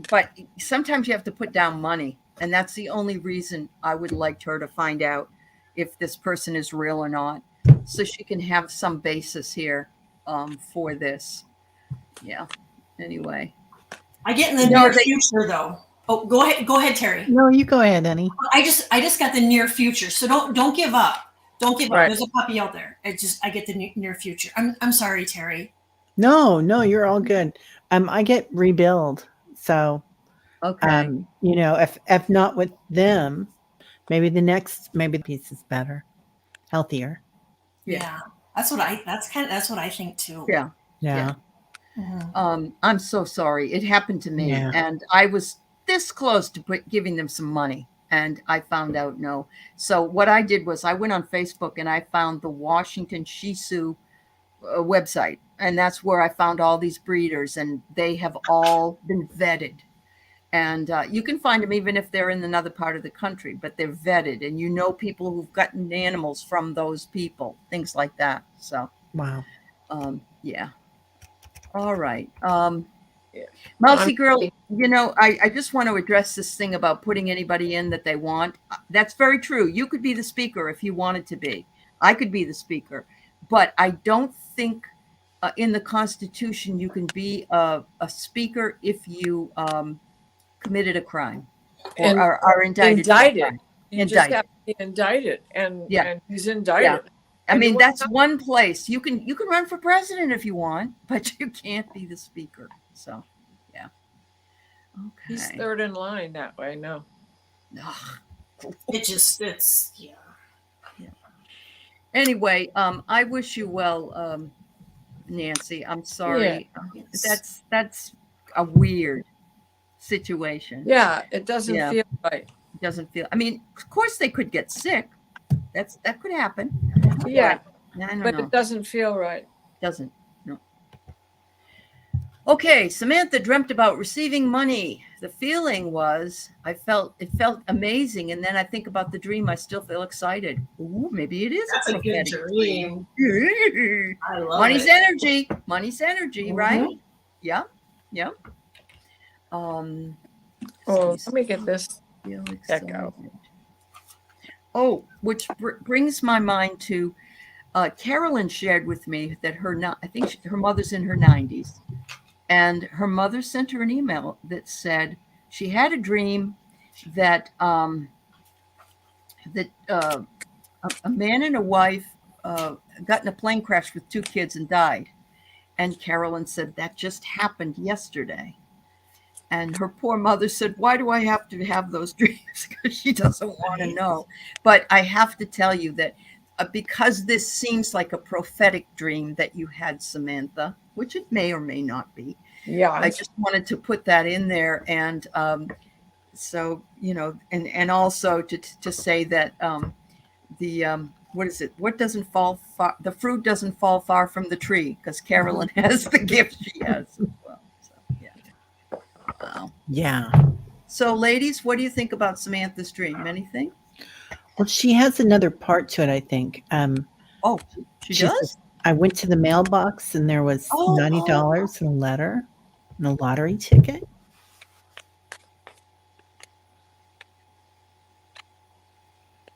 But sometimes you have to put down money. And that's the only reason I would like her to find out if this person is real or not. So she can have some basis here for this. Yeah. Anyway. I get in the near future though. Oh, go ahead, Terry. No, you go ahead, Annie. I just got the near future, so don't give up. Don't give up. Right. There's a puppy out there. I get the near future. I'm sorry, Terry. No, you're all good. I get rebuild. So, Okay. if not with them, maybe the piece is better, healthier. Yeah. That's what I think too. Yeah. Yeah. Mhm. I'm so sorry. It happened to me. Yeah. And I was this close to giving them some money. And I found out no. So what I did was I went on Facebook and I found the Washington Shih Tzu website. And that's where I found all these breeders, and they have all been vetted. And you can find them even if they're in another part of the country, but they're vetted. And people who've gotten animals from those people, things like that. So, Wow. yeah. All right. Mousy Girl, I just want to address this thing about putting anybody in that they want. That's very true. You could be the speaker if you wanted to be. I could be the speaker. But I don't think in the Constitution you can be a speaker if you committed a crime or And are indicted. For a crime. You just have to be indicted, and he's indicted. I mean, that's one place you can run for president if you want, but you can't be the speaker. So, yeah. Okay. He's third in line that way. No. It's yeah. Anyway, I wish you well, Nancy. I'm sorry. Yeah. That's a weird situation. Yeah, it doesn't feel right. It doesn't feel. I mean, of course they could get sick. That could happen. Yeah, I don't but know. it doesn't feel right. Doesn't. No. Okay, Samantha dreamt about receiving money. The feeling was it felt amazing, and then I think about the dream. I still feel excited. Ooh, maybe it is. That's a good dream. I love Money's it. energy. Money's energy, right? Yeah. Yeah. Oh, let me get this. Feel Check out. excited. Oh, which brings my mind to Carolyn shared with me that I think her mother's in her 90s, and her mother sent her an email that said she had a dream that a man and a wife got in a plane crash with 2 kids and died. And Carolyn said that just happened yesterday. And her poor mother said, why do I have to have those dreams? Because she doesn't want to know. But I have to tell you that because this seems like a prophetic dream that you had, Samantha, which it may or may not be. Yeah. I just wanted to put that in there. And so, and also to say that what is it? What doesn't fall far? The fruit doesn't fall far from the tree, because Carolyn has the gift she has as well. So, yeah. Wow. Yeah. So, ladies, what do you think about Samantha's dream? Anything? Well, she has another part to it, I think. Oh, she She does? says, I went to the mailbox and there was $90 in a letter and a lottery ticket.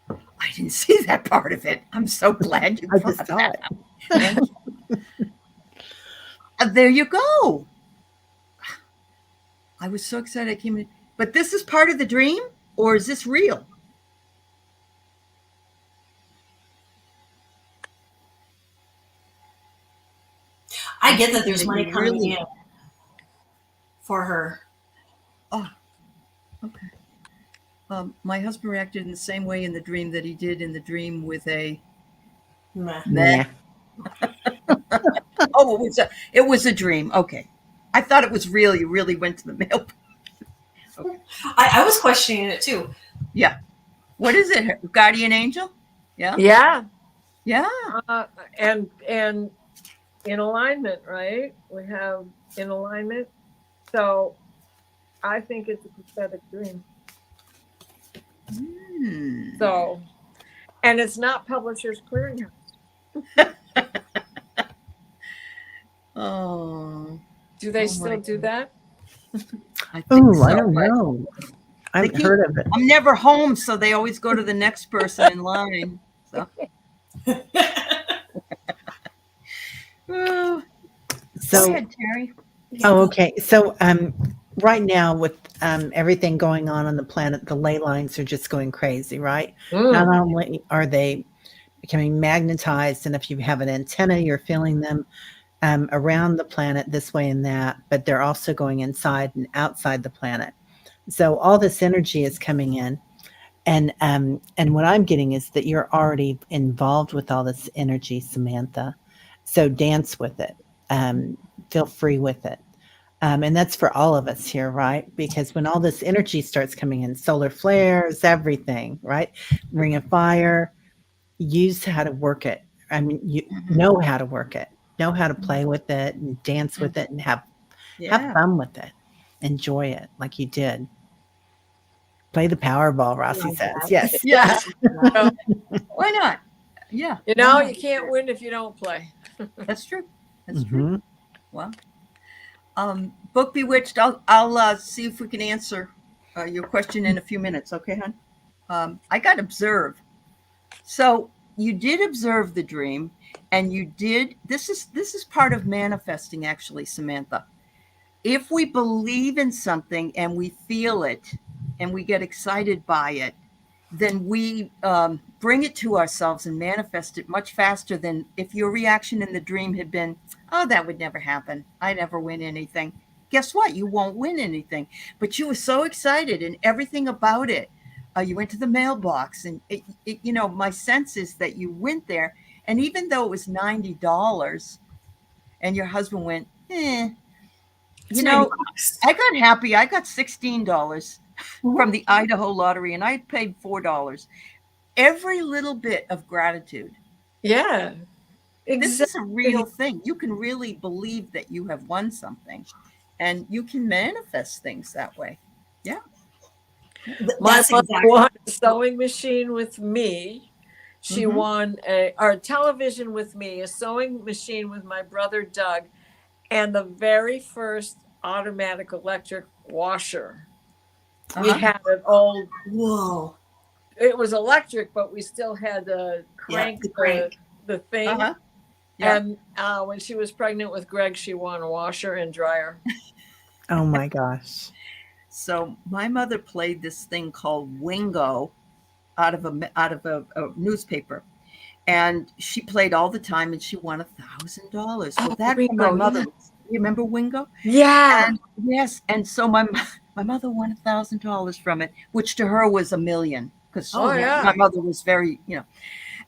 I didn't see that part of it. I'm so glad you I brought just saw that it. up. There you go. I was so excited I came in. But this is part of the dream, or is this real? I get that there's That money you coming really- in for her. Okay. My husband reacted in the same way in the dream that he did in the dream with a. Meh. Meh. Oh, it was a dream. Okay, I thought it was real. You really went to the mail. I was questioning it too. What is it? Guardian angel? Yeah. Yeah. Yeah. And in alignment, right? We have in alignment. So I think it's a prophetic dream. Hmm. So, and it's not Publishers Clearinghouse. Oh. Do they Oh still my do God. that? I think Oh, so, I don't but know. I haven't keep- heard of it. I'm never home, so they always go to the next person in line. So. Oh, So, go ahead, Terry. oh, okay. So, right now with everything going on the planet, the ley lines are just going crazy, right? Not only are they becoming magnetized, and if you have an antenna, you're feeling them around the planet this way and that, but they're also going inside and outside the planet. So all this energy is coming in, and what I'm getting is that you're already involved with all this energy, Samantha. So dance with it. Feel free with it. And that's for all of us here, right? Because when all this energy starts coming in, solar flares, everything, right? Ring of fire, use how to work it. I mean, you know how to work it, know how to play with it and dance with it and have fun with it. Enjoy it like you did. Play the Powerball, Rossi says. Yes. Yeah. Why not? Yeah. You why know, not? you can't win if you don't play. That's true. That's true. Mhm. Well, Book Bewitched, I'll see if we can answer your question in a few minutes. Okay, hon? I got observe. So you did observe the dream, and you did. This is part of manifesting, actually, Samantha. If we believe in something and we feel it, and we get excited by it, then we bring it to ourselves and manifest it much faster than if your reaction in the dream had been, oh, that would never happen. I never win anything. Guess what? You won't win anything. But you were so excited and everything about it. You went to the mailbox, and you know, my sense is that you went there, and even though it was $90, and your husband went, you know, I got happy. I got $16 from the Idaho lottery, and I paid $4. Every little bit of gratitude. Yeah. This is a real thing. You can really believe that you have won something, and you can manifest things that way. Yeah. My That's mother exactly. won a sewing machine with me. She Mhm. won a television with me, a sewing machine with my brother Doug, and the very first automatic electric washer. We Uh-huh. had an old, Whoa. it was electric, but we still had to crank, the crank. the thing. Uh-huh. Yeah. And when she was pregnant with Greg, she won a washer and dryer. Oh my gosh. So my mother played this thing called Wingo out of a newspaper, and she played all the time, and she won $1,000. Well, Oh, that for my Wingo, mother. yeah. You remember Wingo? Yeah. And yes, and so my mother won $1,000 from it, which to her was $1 million, because Oh, yeah. my mother was very, you know.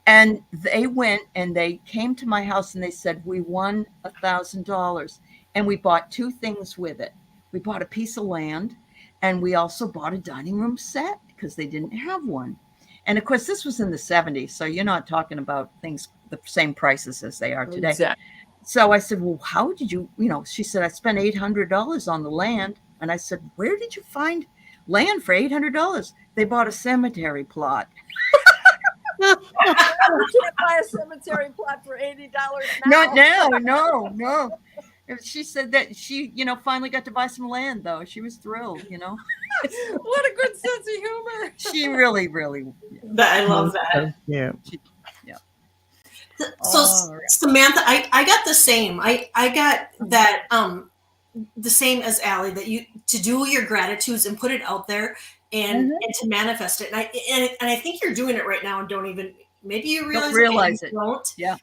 And they went and they came to my house and they said, we won $1,000, and we bought two things with it. We bought a piece of land, and we also bought a dining room set because they didn't have one. And of course, this was in the 70s, so you're not talking about things the same prices as they are today. Exactly. So I said, well, how did you, she said, I spent $800 on the land. And I said, where did you find land for $800? They bought a cemetery plot. You can't buy a cemetery plot for $80 now. Not now, no. She said that she, finally got to buy some land, though. She was thrilled, What a good sense of humor. She really, really. I love that. Yeah. So All right. Samantha, I got the same. I got that the same as Allie, that you to do your gratitudes and put it out there and to manifest it. And I think you're doing it right now and don't even maybe you realize, realize maybe it. you don't. Yeah.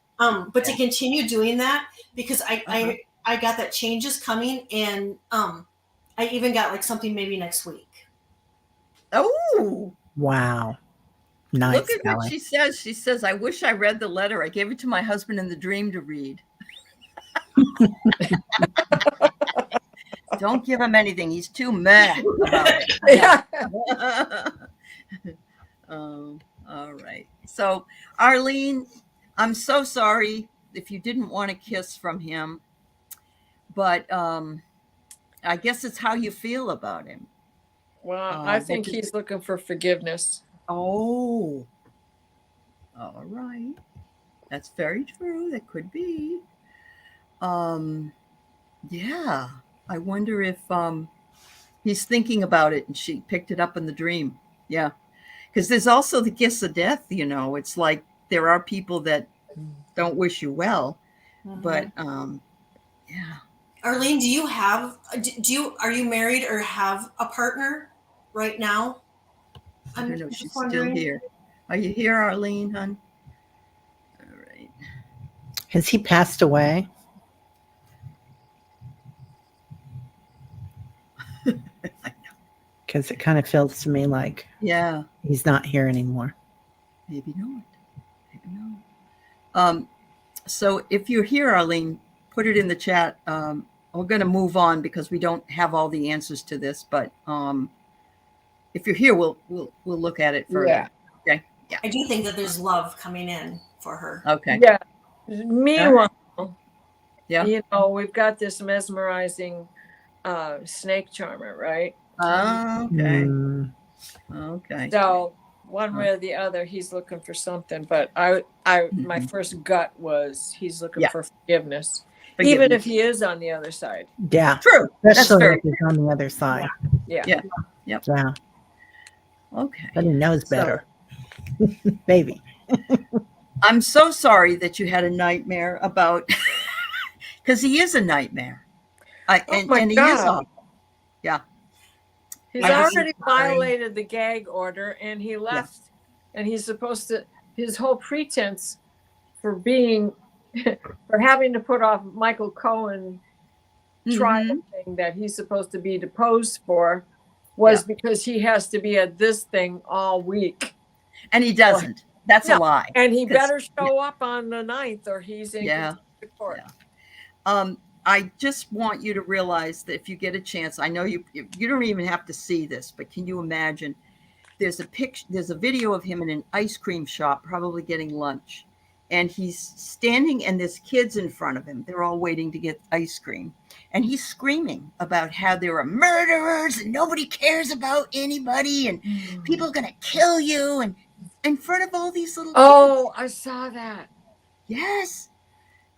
But to continue doing that because I got that change is coming and I even got like something maybe next week. Oh, Wow. Nice, look at what Allie. she says. She says, I wish I read the letter. I gave it to my husband in the dream to read. Don't give him anything. He's too meh about it. Yeah. All right. So, Arlene, I'm so sorry if you didn't want a kiss from him, but I guess it's how you feel about him. Well, I think What he's looking for forgiveness. Oh, all right. That's very true. That could be. Yeah. I wonder if he's thinking about it and she picked it up in the dream. Yeah. Because there's also the kiss of death, you know. It's like there are people that don't wish you well, but yeah. Arlene, are you married or have a partner right now? I I'm don't know. just She's wondering. still here. Are you here, Arlene, hon? All right. Has he passed away? Because it kind of feels to me like Yeah. he's not here anymore. Maybe not. Maybe not. So if you're here, Arlene, put it in the chat. We're going to move on because we don't have all the answers to this. But if you're here, we'll look at it further. Yeah. Okay. Yeah. I do think that there's love coming in for her. Okay. Yeah. Meanwhile, Yeah. you know, we've got this mesmerizing snake charmer, right? Okay. Mm, Okay. So one way or the other, he's looking for something. But my first gut was he's looking Yeah. for forgiveness, Forgiveness. even if he is on the other side. yeah. True. That's Especially very if he's on the other side. Yeah. Yeah. Yep. Yeah. Okay. But he knows better. Maybe. I'm so sorry that you had a nightmare about because he is a nightmare. my And he is God. awful. Yeah. He's I was already sorry. violated the gag order and he left. And he's supposed to, his whole pretense for being, for having to put off Michael Cohen trial thing that he's supposed to be deposed for was because he has to be at this thing all week. And he doesn't. That's a lie. And he 'Cause- better show up on the 9th or he's in contempt of court. Yeah. I just want you to realize that if you get a chance, I know you don't even have to see this, but can you imagine? There's a video of him in an ice cream shop, probably getting lunch, and he's standing and there's kids in front of him. They're all waiting to get ice cream, and he's screaming about how there are murderers and nobody cares about anybody and people are gonna kill you, and in front of all these little kids. Oh, I saw that. Yes.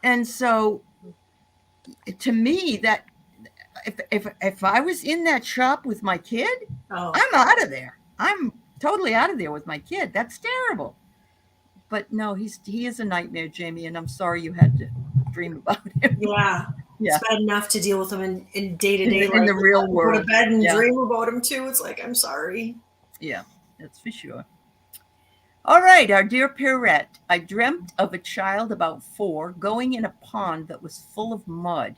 And so to me, that if I was in that shop with my kid, I'm out of there. I'm totally out of there with my kid. That's terrible. But no, he is a nightmare, Jamie, and I'm sorry you had to dream about him. Yeah. Yeah. It's bad enough to deal with him in day-to-day life. In the real Go world. to bed and Yeah. dream about him too. It's like, I'm sorry. Yeah, that's for sure. All right, our dear Pierrette. I dreamt of a child about 4 going in a pond that was full of mud.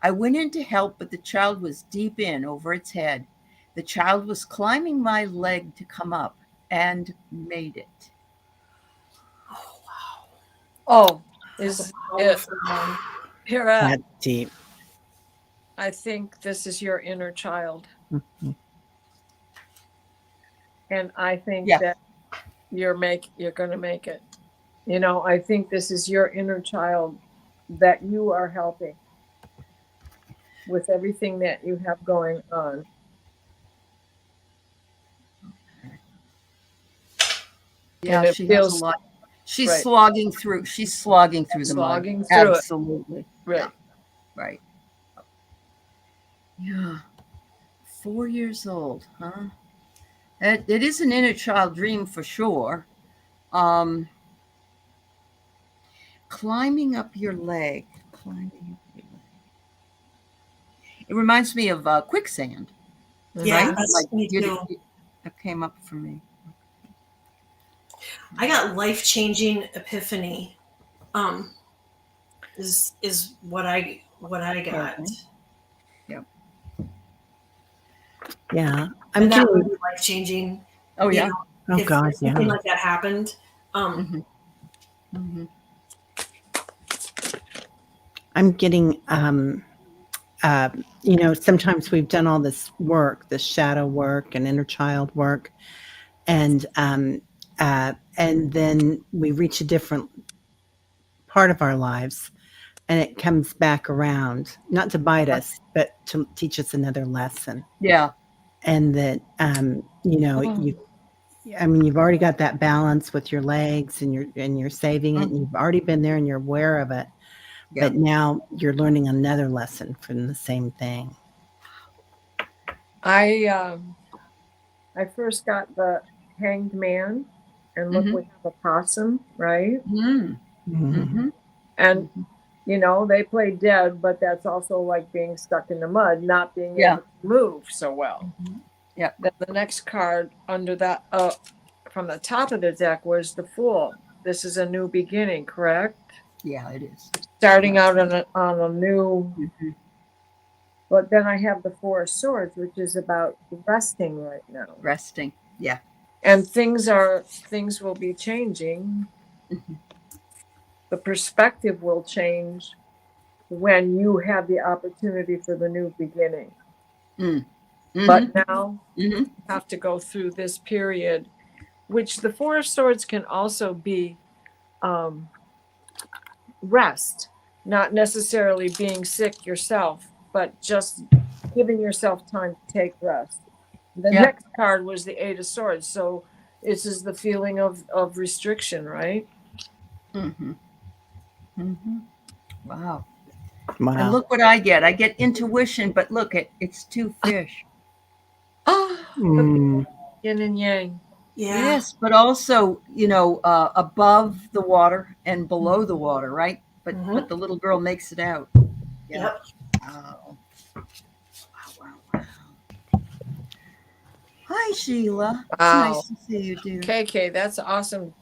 I went in to help, but the child was deep in over its head. The child was climbing my leg to come up and made it. Oh, wow. Oh, is it Powerful one. here? That deep. I think this is your inner child. Mhm. And I think Yeah. that you're going to make it. You know, I think this is your inner child that you are helping with everything that you have going on. Yeah, And it she feels- has a lot. She's Right. slogging through. She's slogging through the Slogging mud. through it. Absolutely. Right. Right. Yeah. 4 years old, huh? It is an inner child dream for sure. Climbing up your leg. Climbing up your leg. It reminds me of quicksand. Yeah, Right? that's Like me you- too. It came up for me. I got life-changing epiphany. Is what I got. Okay. Yeah. And that getting- would be life-changing. Oh you yeah. know, oh if God, something yeah. like that happened. Mhm. I'm getting sometimes we've done all this work, this shadow work and inner child work, and then we reach a different part of our lives, and it comes back around, not to bite us, but to teach us another lesson. Yeah. And that you've already got that balance with your legs, and you're saving it, and you've already been there, and you're aware of it. Yeah. But now you're learning another lesson from the same thing. I first got the Hanged Man, and look, we have a possum, right? Mm. Mhm. And they play dead, but that's also like being stuck in the mud, not being Yeah. able to move so well. Yeah. Then the next card under that, from the top of the deck, was the Fool. This is a new beginning, correct? Yeah, it is. Starting out on a new. Mhm. But then I have the Four of Swords, which is about resting right now, Resting. Yeah. and things will be changing. Mhm. The perspective will change when you have the opportunity for the new beginning. Mhm. But now Mhm. you have to go through this period, which the Four of Swords can also be rest, not necessarily being sick yourself, but just giving yourself time to take rest. The Yeah. next card was the Eight of Swords. So this is the feeling of restriction, right? Mhm. Mhm. Wow. Wow. And look what I get. I get intuition, but look, it's two fish. Mm. Yin and yang. Yeah. Yes, but also, above the water and below the water, right? But the little girl makes it out. Yeah. Yep. Wow. Wow. Hi, Sheila. It's Wow. nice to see you, dear. KK, that's awesome.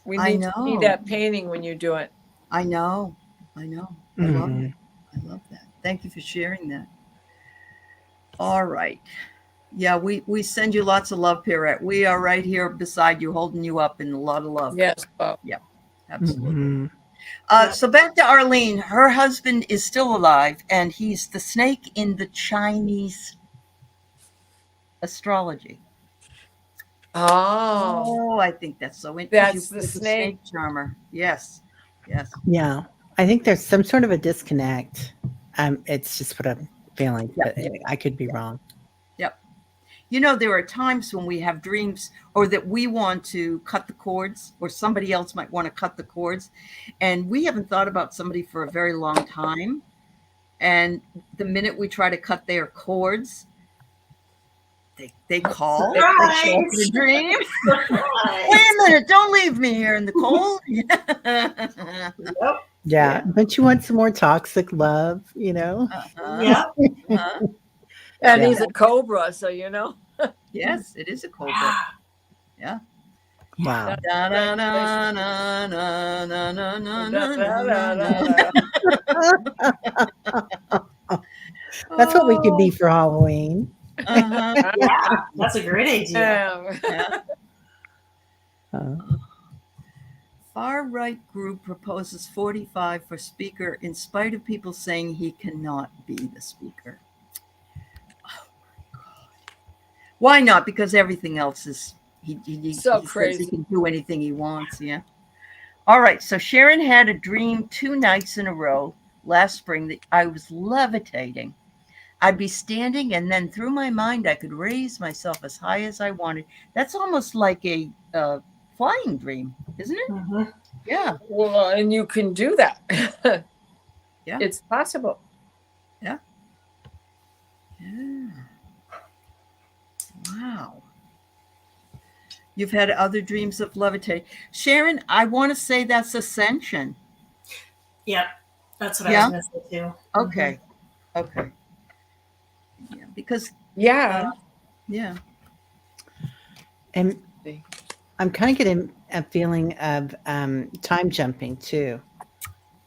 We I need to see know. that painting when you do it. I know. I love Mhm. it. I love that. Thank you for sharing that. All right. Yeah, we send you lots of love, Pierrette. We are right here beside you, holding you up in a lot of love. Yes. Well, Absolutely. Mhm. So back to Arlene. Her husband is still alive, and he's the snake in the Chinese astrology. oh, I think that's so interesting. That's the snake. Charmer. Yes. Yeah. I think there's some sort of a disconnect. It's just what I'm feeling, Yeah. but I could be wrong. There are times when we have dreams or that we want to cut the cords, or somebody else might want to cut the cords, and we haven't thought about somebody for a very long time. And the minute we try to cut their cords, they call. They show up in a dream. Wait a minute! Don't leave me here in the cold. Yep. Yeah. But you want some more toxic love, Uh-huh. Yep. Uh-huh. And Yeah. he's a cobra, so Yes, it is a cobra. Yeah. Wow. Da, na, na, na, na, na, na, na, na, na. That's what we could be for Halloween. Uh-huh. Yeah. That's a great idea. Yeah. Uh, Far right group proposes 45 for speaker in spite of people saying he cannot be the speaker. Oh my God. Why not? Because everything else is he So says crazy. he can do anything he wants. Yeah. All right. So Sharon had a dream 2 nights in a row last spring that I was levitating. I'd be standing, and then through my mind, I could raise myself as high as I wanted. That's almost like a flying dream, isn't it? Mhm. Yeah. Well, and you can do that. Yeah. It's possible. Yeah. Wow. You've had other dreams of levitating. Sharon, I want to say that's ascension. Yep. That's what Yeah? I was going to say too. Okay. Okay. Yeah, because Yeah. yeah. And I'm kind of getting a feeling of time jumping too,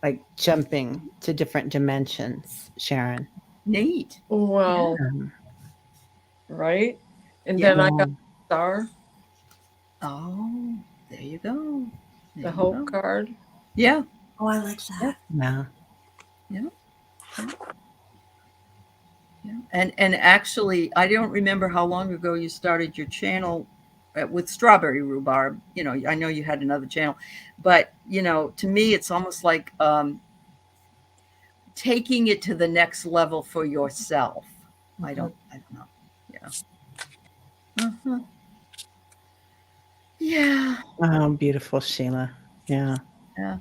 like jumping to different dimensions, Sharon. Neat. Well, Um, right. And Yeah. then I yeah. got star, Oh, there you go. There the you hope go. card. Yeah. Oh, I like that. Yeah. Yeah. Yeah. And actually, I don't remember how long ago you started your channel with Strawberry Rhubarb. You know, I know you had another channel, but you know, to me, it's almost like taking it to the next level for yourself. I don't know. Yeah. Uh-huh. Yeah. Oh, beautiful, Sheila. Yeah. Yeah.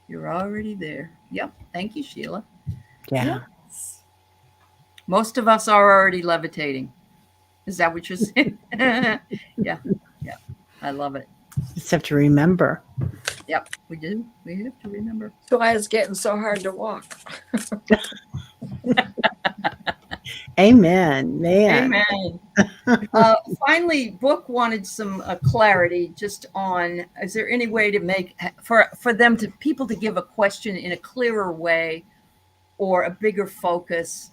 You're already there. Yep. Thank you, Sheila. Yeah. Most of us are already levitating. Is that what you're saying? Yeah. Yeah. I love it. Just have to remember. Yep. We do. We have to remember. So why it's getting so hard to walk. Amen. Man. Amen. Finally, Book wanted some clarity just on, is there any way to make, for them to, people to give a question in a clearer way or a bigger focus,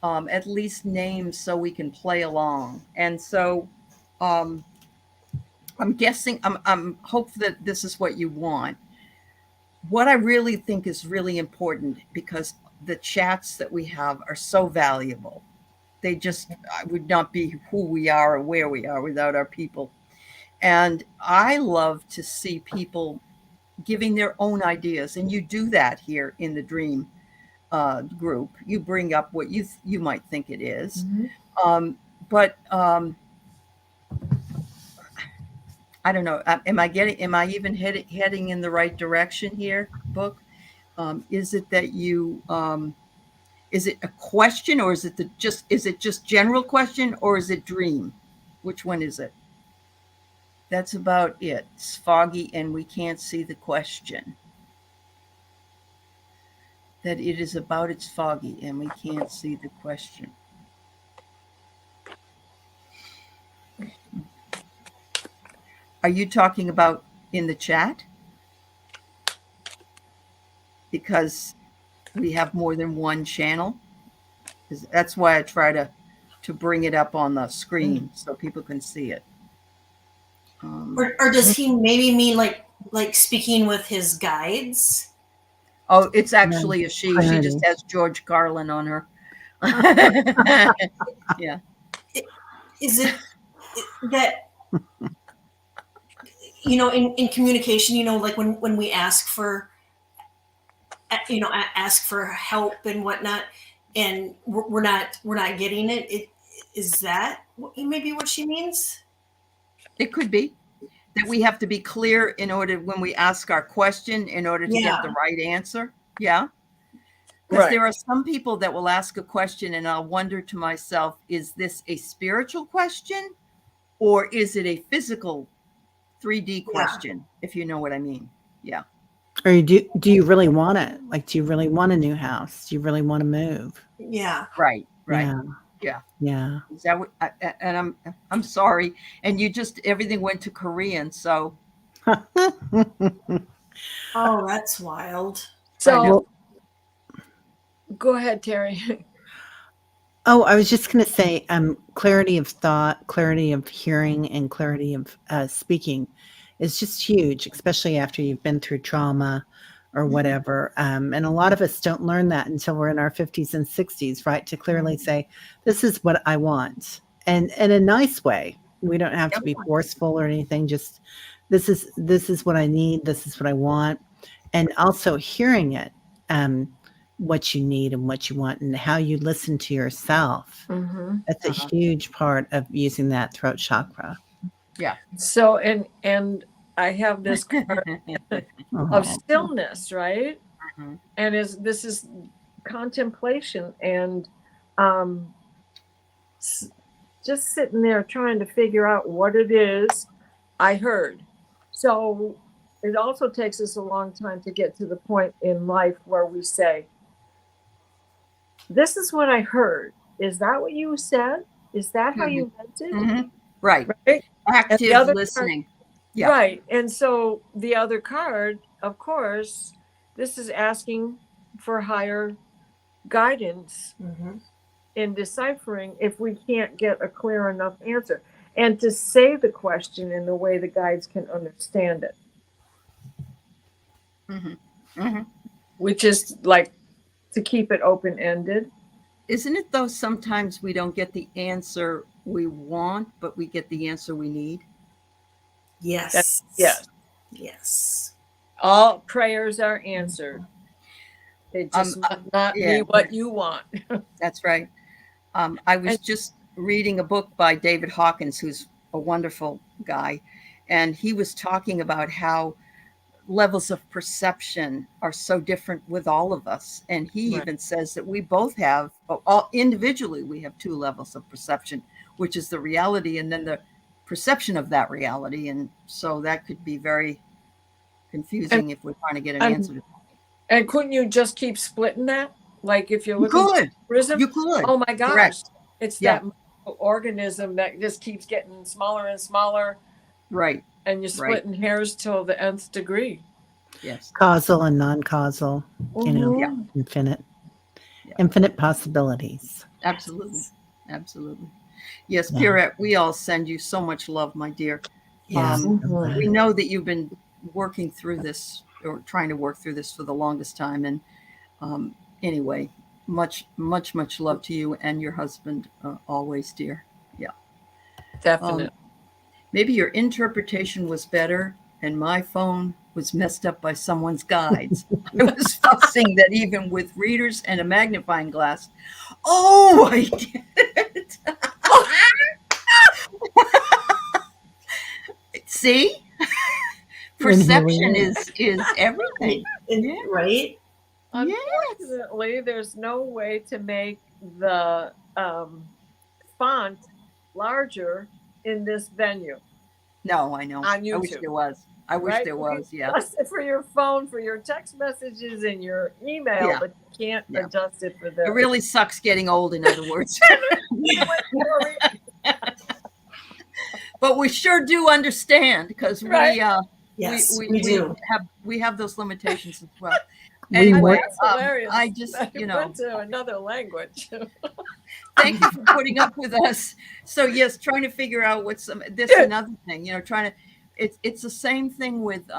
at least names so we can play along. And so I'm guessing, I'm hopeful that this is what you want. What I really think is really important, because the chats that we have are so valuable. They just would not be who we are or where we are without our people. And I love to see people giving their own ideas. And you do that here in the Dream group. You bring up what you might think it is. But I don't know. Am I even heading in the right direction here, Book? Is it that you, is it a question, or is it is it just general question, or is it dream? Which one is it? That's about it. It's foggy and we can't see the question. That it is about it's foggy and we can't see the question. Are you talking about in the chat? Because we have more than one channel. That's why I try to bring it up on the screen so people can see it. Or does he maybe mean like speaking with his guides? Oh, it's actually a she. She Clarity. just has George Carlin on her. Yeah. Is it that, in communication, like when we ask for, ask for help and whatnot, and we're not getting it, is that maybe what she means? It could be that we have to be clear in order, when we ask our question, in order to get the right answer. Yeah. Because there are some people that will ask a question and I'll wonder to myself, is this a spiritual question or is it a physical 3D question? If you know what I mean. Yeah. Or do you really want it? Like, do you really want a new house? Do you really want to move? Yeah. Right. Right. Yeah. Yeah. Yeah. Is that what? And I'm sorry. And you just, everything went to Korean. So. Oh, that's wild. So go ahead, Terry. Oh, I was just going to say, clarity of thought, clarity of hearing, and clarity of speaking is just huge, especially after you've been through trauma or whatever. And a lot of us don't learn that until we're in our 50s and 60s, right? To clearly say, this is what I want. And in a nice way. We don't have to be forceful or anything. Just this is what I need. This is what I want. And also hearing it. What you need and what you want and how you listen to yourself. That's a huge part of using that throat chakra. Yeah. So, and I have this card of stillness, right? And this is contemplation and just sitting there trying to figure out what it is I heard. So it also takes us a long time to get to the point in life where we say, this is what I heard. is that what you said? Is that how you meant it? Mhm. Right. Right? Active other part- listening. Yeah. Right. And so the other card, of course, this is asking for higher guidance Mhm. in deciphering if we can't get a clear enough answer, and to say the question in the way the guides can understand it, Mhm. Mhm. which is like to keep it open ended. Isn't it though sometimes we don't get the answer we want, but we get the answer we need? Yes. Yes. Yes. All prayers are answered. They just Um, might not yeah. be what you want. That's right. I was And- just reading a book by David Hawkins, who's a wonderful guy, and he was talking about how levels of perception are so different with all of us. And he Right. even says that we both have, all individually, we have two levels of perception, which is the reality and then the perception of that reality. And so that could be very confusing if we're trying to get an and- answer. And couldn't you just keep splitting that? Like if you're You looking could. for prism, You could. oh my gosh, Correct. it's Yeah. that organism that just keeps getting smaller and smaller, Right. and you're Right. splitting hairs till the nth degree. Yes. Causal and non-causal, you know, Yeah. infinite, Yeah. infinite possibilities. Absolutely. Absolutely. Yes, Yeah. Pierrette, we all send you so much love, my dear. Yeah. Mhm. We know that you've been working through this or trying to work through this for the longest time. And anyway, much love to you and your husband always, dear. Yeah. Definitely. Maybe your interpretation was better and my phone was messed up by someone's guides. I was fussing that even with readers and a magnifying glass. Oh, I get it. See? Perception is everything. And- Yeah. Right? Unfortunately, there's no way to make the font larger in this venue. No, I know. On I wish YouTube. there was. I wish Right? there You was. can Yeah. adjust it for your phone, for your text messages, and your email, Yeah. but you can't Yeah. adjust it for the. It really sucks getting old, in other words. But we sure do understand because Right. Yes, we do. we have those limitations as well. We Anyway, work- That's hilarious. I just, that you it know, went to another language. thank you for putting up with us. So yes, trying to figure out what's this Yeah. another thing, you know, trying to, it's the same thing with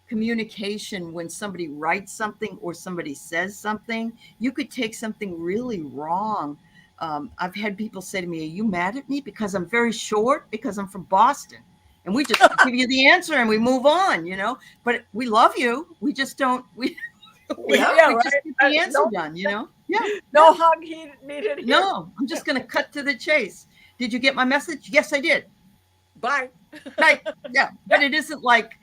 communication. When somebody writes something or somebody says something, you could take something really wrong. I've had people say to me, "Are you mad at me because I'm very short? Because I'm from Boston?" And we just give you the answer and we move on, you know. But we love you. We just don't. We Yeah, we just get the answer No- done, you know. Yeah. No hug he needed here. No, I'm just going to cut to the chase. Did you get my message? Yes, I did. Bye. Right. Yeah. But it isn't like,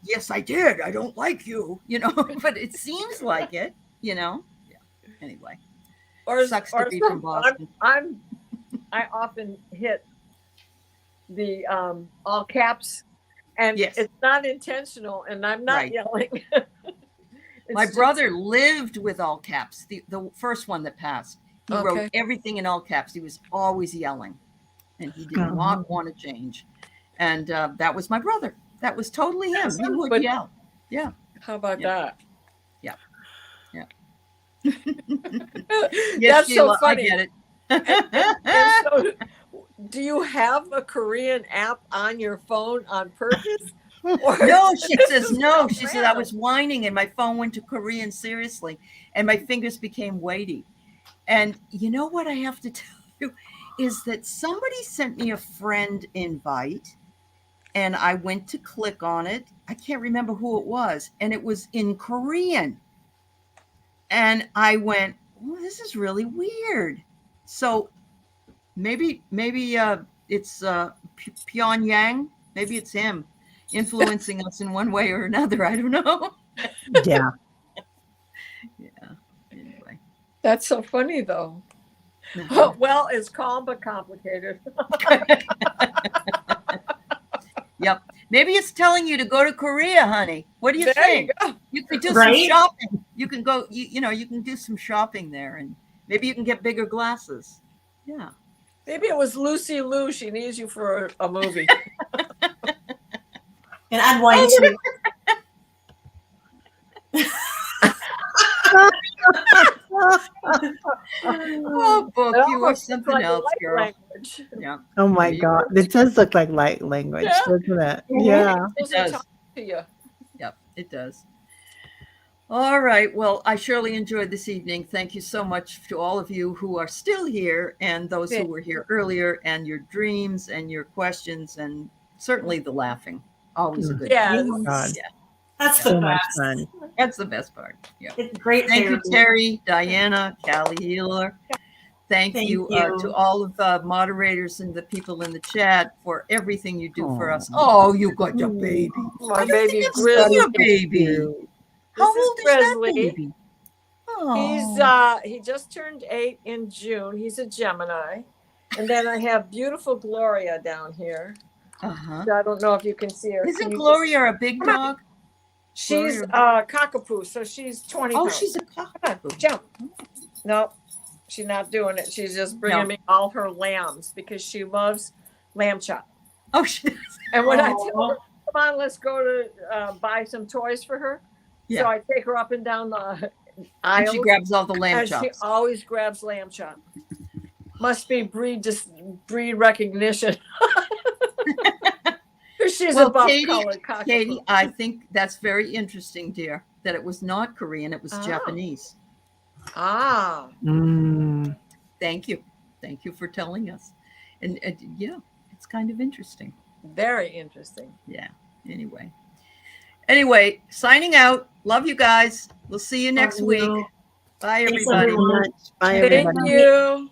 yes, I did. I don't like you, you know, but it seems like it, you know. Yeah. Anyway, Or sucks to or be some- from Boston. I often hit the all caps, and Yes. it's not intentional, and I'm not Right. yelling. It's My just- brother lived with all caps, the first one that passed. He wrote Okay. everything in all caps. He was always yelling and he did not want to change. And that was my brother. That was totally him. He would But- yell. Yeah. How about Yeah. that? Yeah. Yeah. That's Yes, so Sheila, funny. I get it. And so, do you have a Korean app on your phone on purpose? Or- No, she This says is no. so She said I random. was whining and my phone went to Korean seriously and my fingers became weighty. And you know what I have to tell you is that somebody sent me a friend invite and I went to click on it. I can't remember who it was, and it was in Korean. And I went, "Oh, this is really weird." So maybe it's Pyongyang. Maybe it's him influencing us in one way or another. I don't know. Yeah. Yeah. Anyway. That's so funny, though. Uh-huh. Well, it's calm but complicated. Yep. Maybe it's telling you to go to Korea, honey. What do you There think? you go. You could do Right? some shopping. You can go, you know, you can do some shopping there and maybe you can get bigger glasses. Yeah. Maybe it was Lucy Liu. She needs you for a movie. And I'd wine too. Oh, book, It you are almost looks something like else, light girl. language. Yeah. Oh my There you God. It does look like light language, Yeah. doesn't it? Yeah. It does. talk to you. Yep, it does. All right. Well, I surely enjoyed this evening. Thank you so much to all of you who are still here and those who were here earlier, and your dreams and your questions, and certainly the laughing. Always a good Yeah. Oh my God. Yeah. That's So the much best. fun. That's the best part. Yeah. It's great Thank you, therapy. Terry, Diana, Callie Healer. Thank Thank you, you. to all of the moderators and the people in the chat for everything you do for us. Aw. Oh, you got your baby. My I don't baby think I've seen Grizzly. your baby. How This is old is that Grizzly. baby? He's Oh, he just turned 8 in June. He's a Gemini. And then I have beautiful Gloria down here. uh-huh. I don't know if you can see her. Can Isn't you- Gloria a big dog? She's Gloria? cockapoo, so she's 20 Oh, pounds. she's a Come on, cockapoo. jump. No, she's not doing it. She's just bringing No. me all her lambs because she loves lamb chop. Oh, she And when I Aw. tell her, come on, let's go to buy some toys for her. So Yeah. I take her up and down the and aisle. she grabs all the lamb And she chops. always grabs lamb chop. Must be breed recognition. She's Well, a buff Katie- colored cockapoo. Katie, I think that's very interesting, dear, that it was not Korean, it was Oh. Japanese. Ah, Mm. Thank you. Thank you for telling us. And yeah, it's kind of interesting. very interesting. Yeah. Anyway, signing out. Love you guys. We'll see you next Love week. you. Bye, Thanks, everybody. Thank you so much. Bye, Thank everybody. you.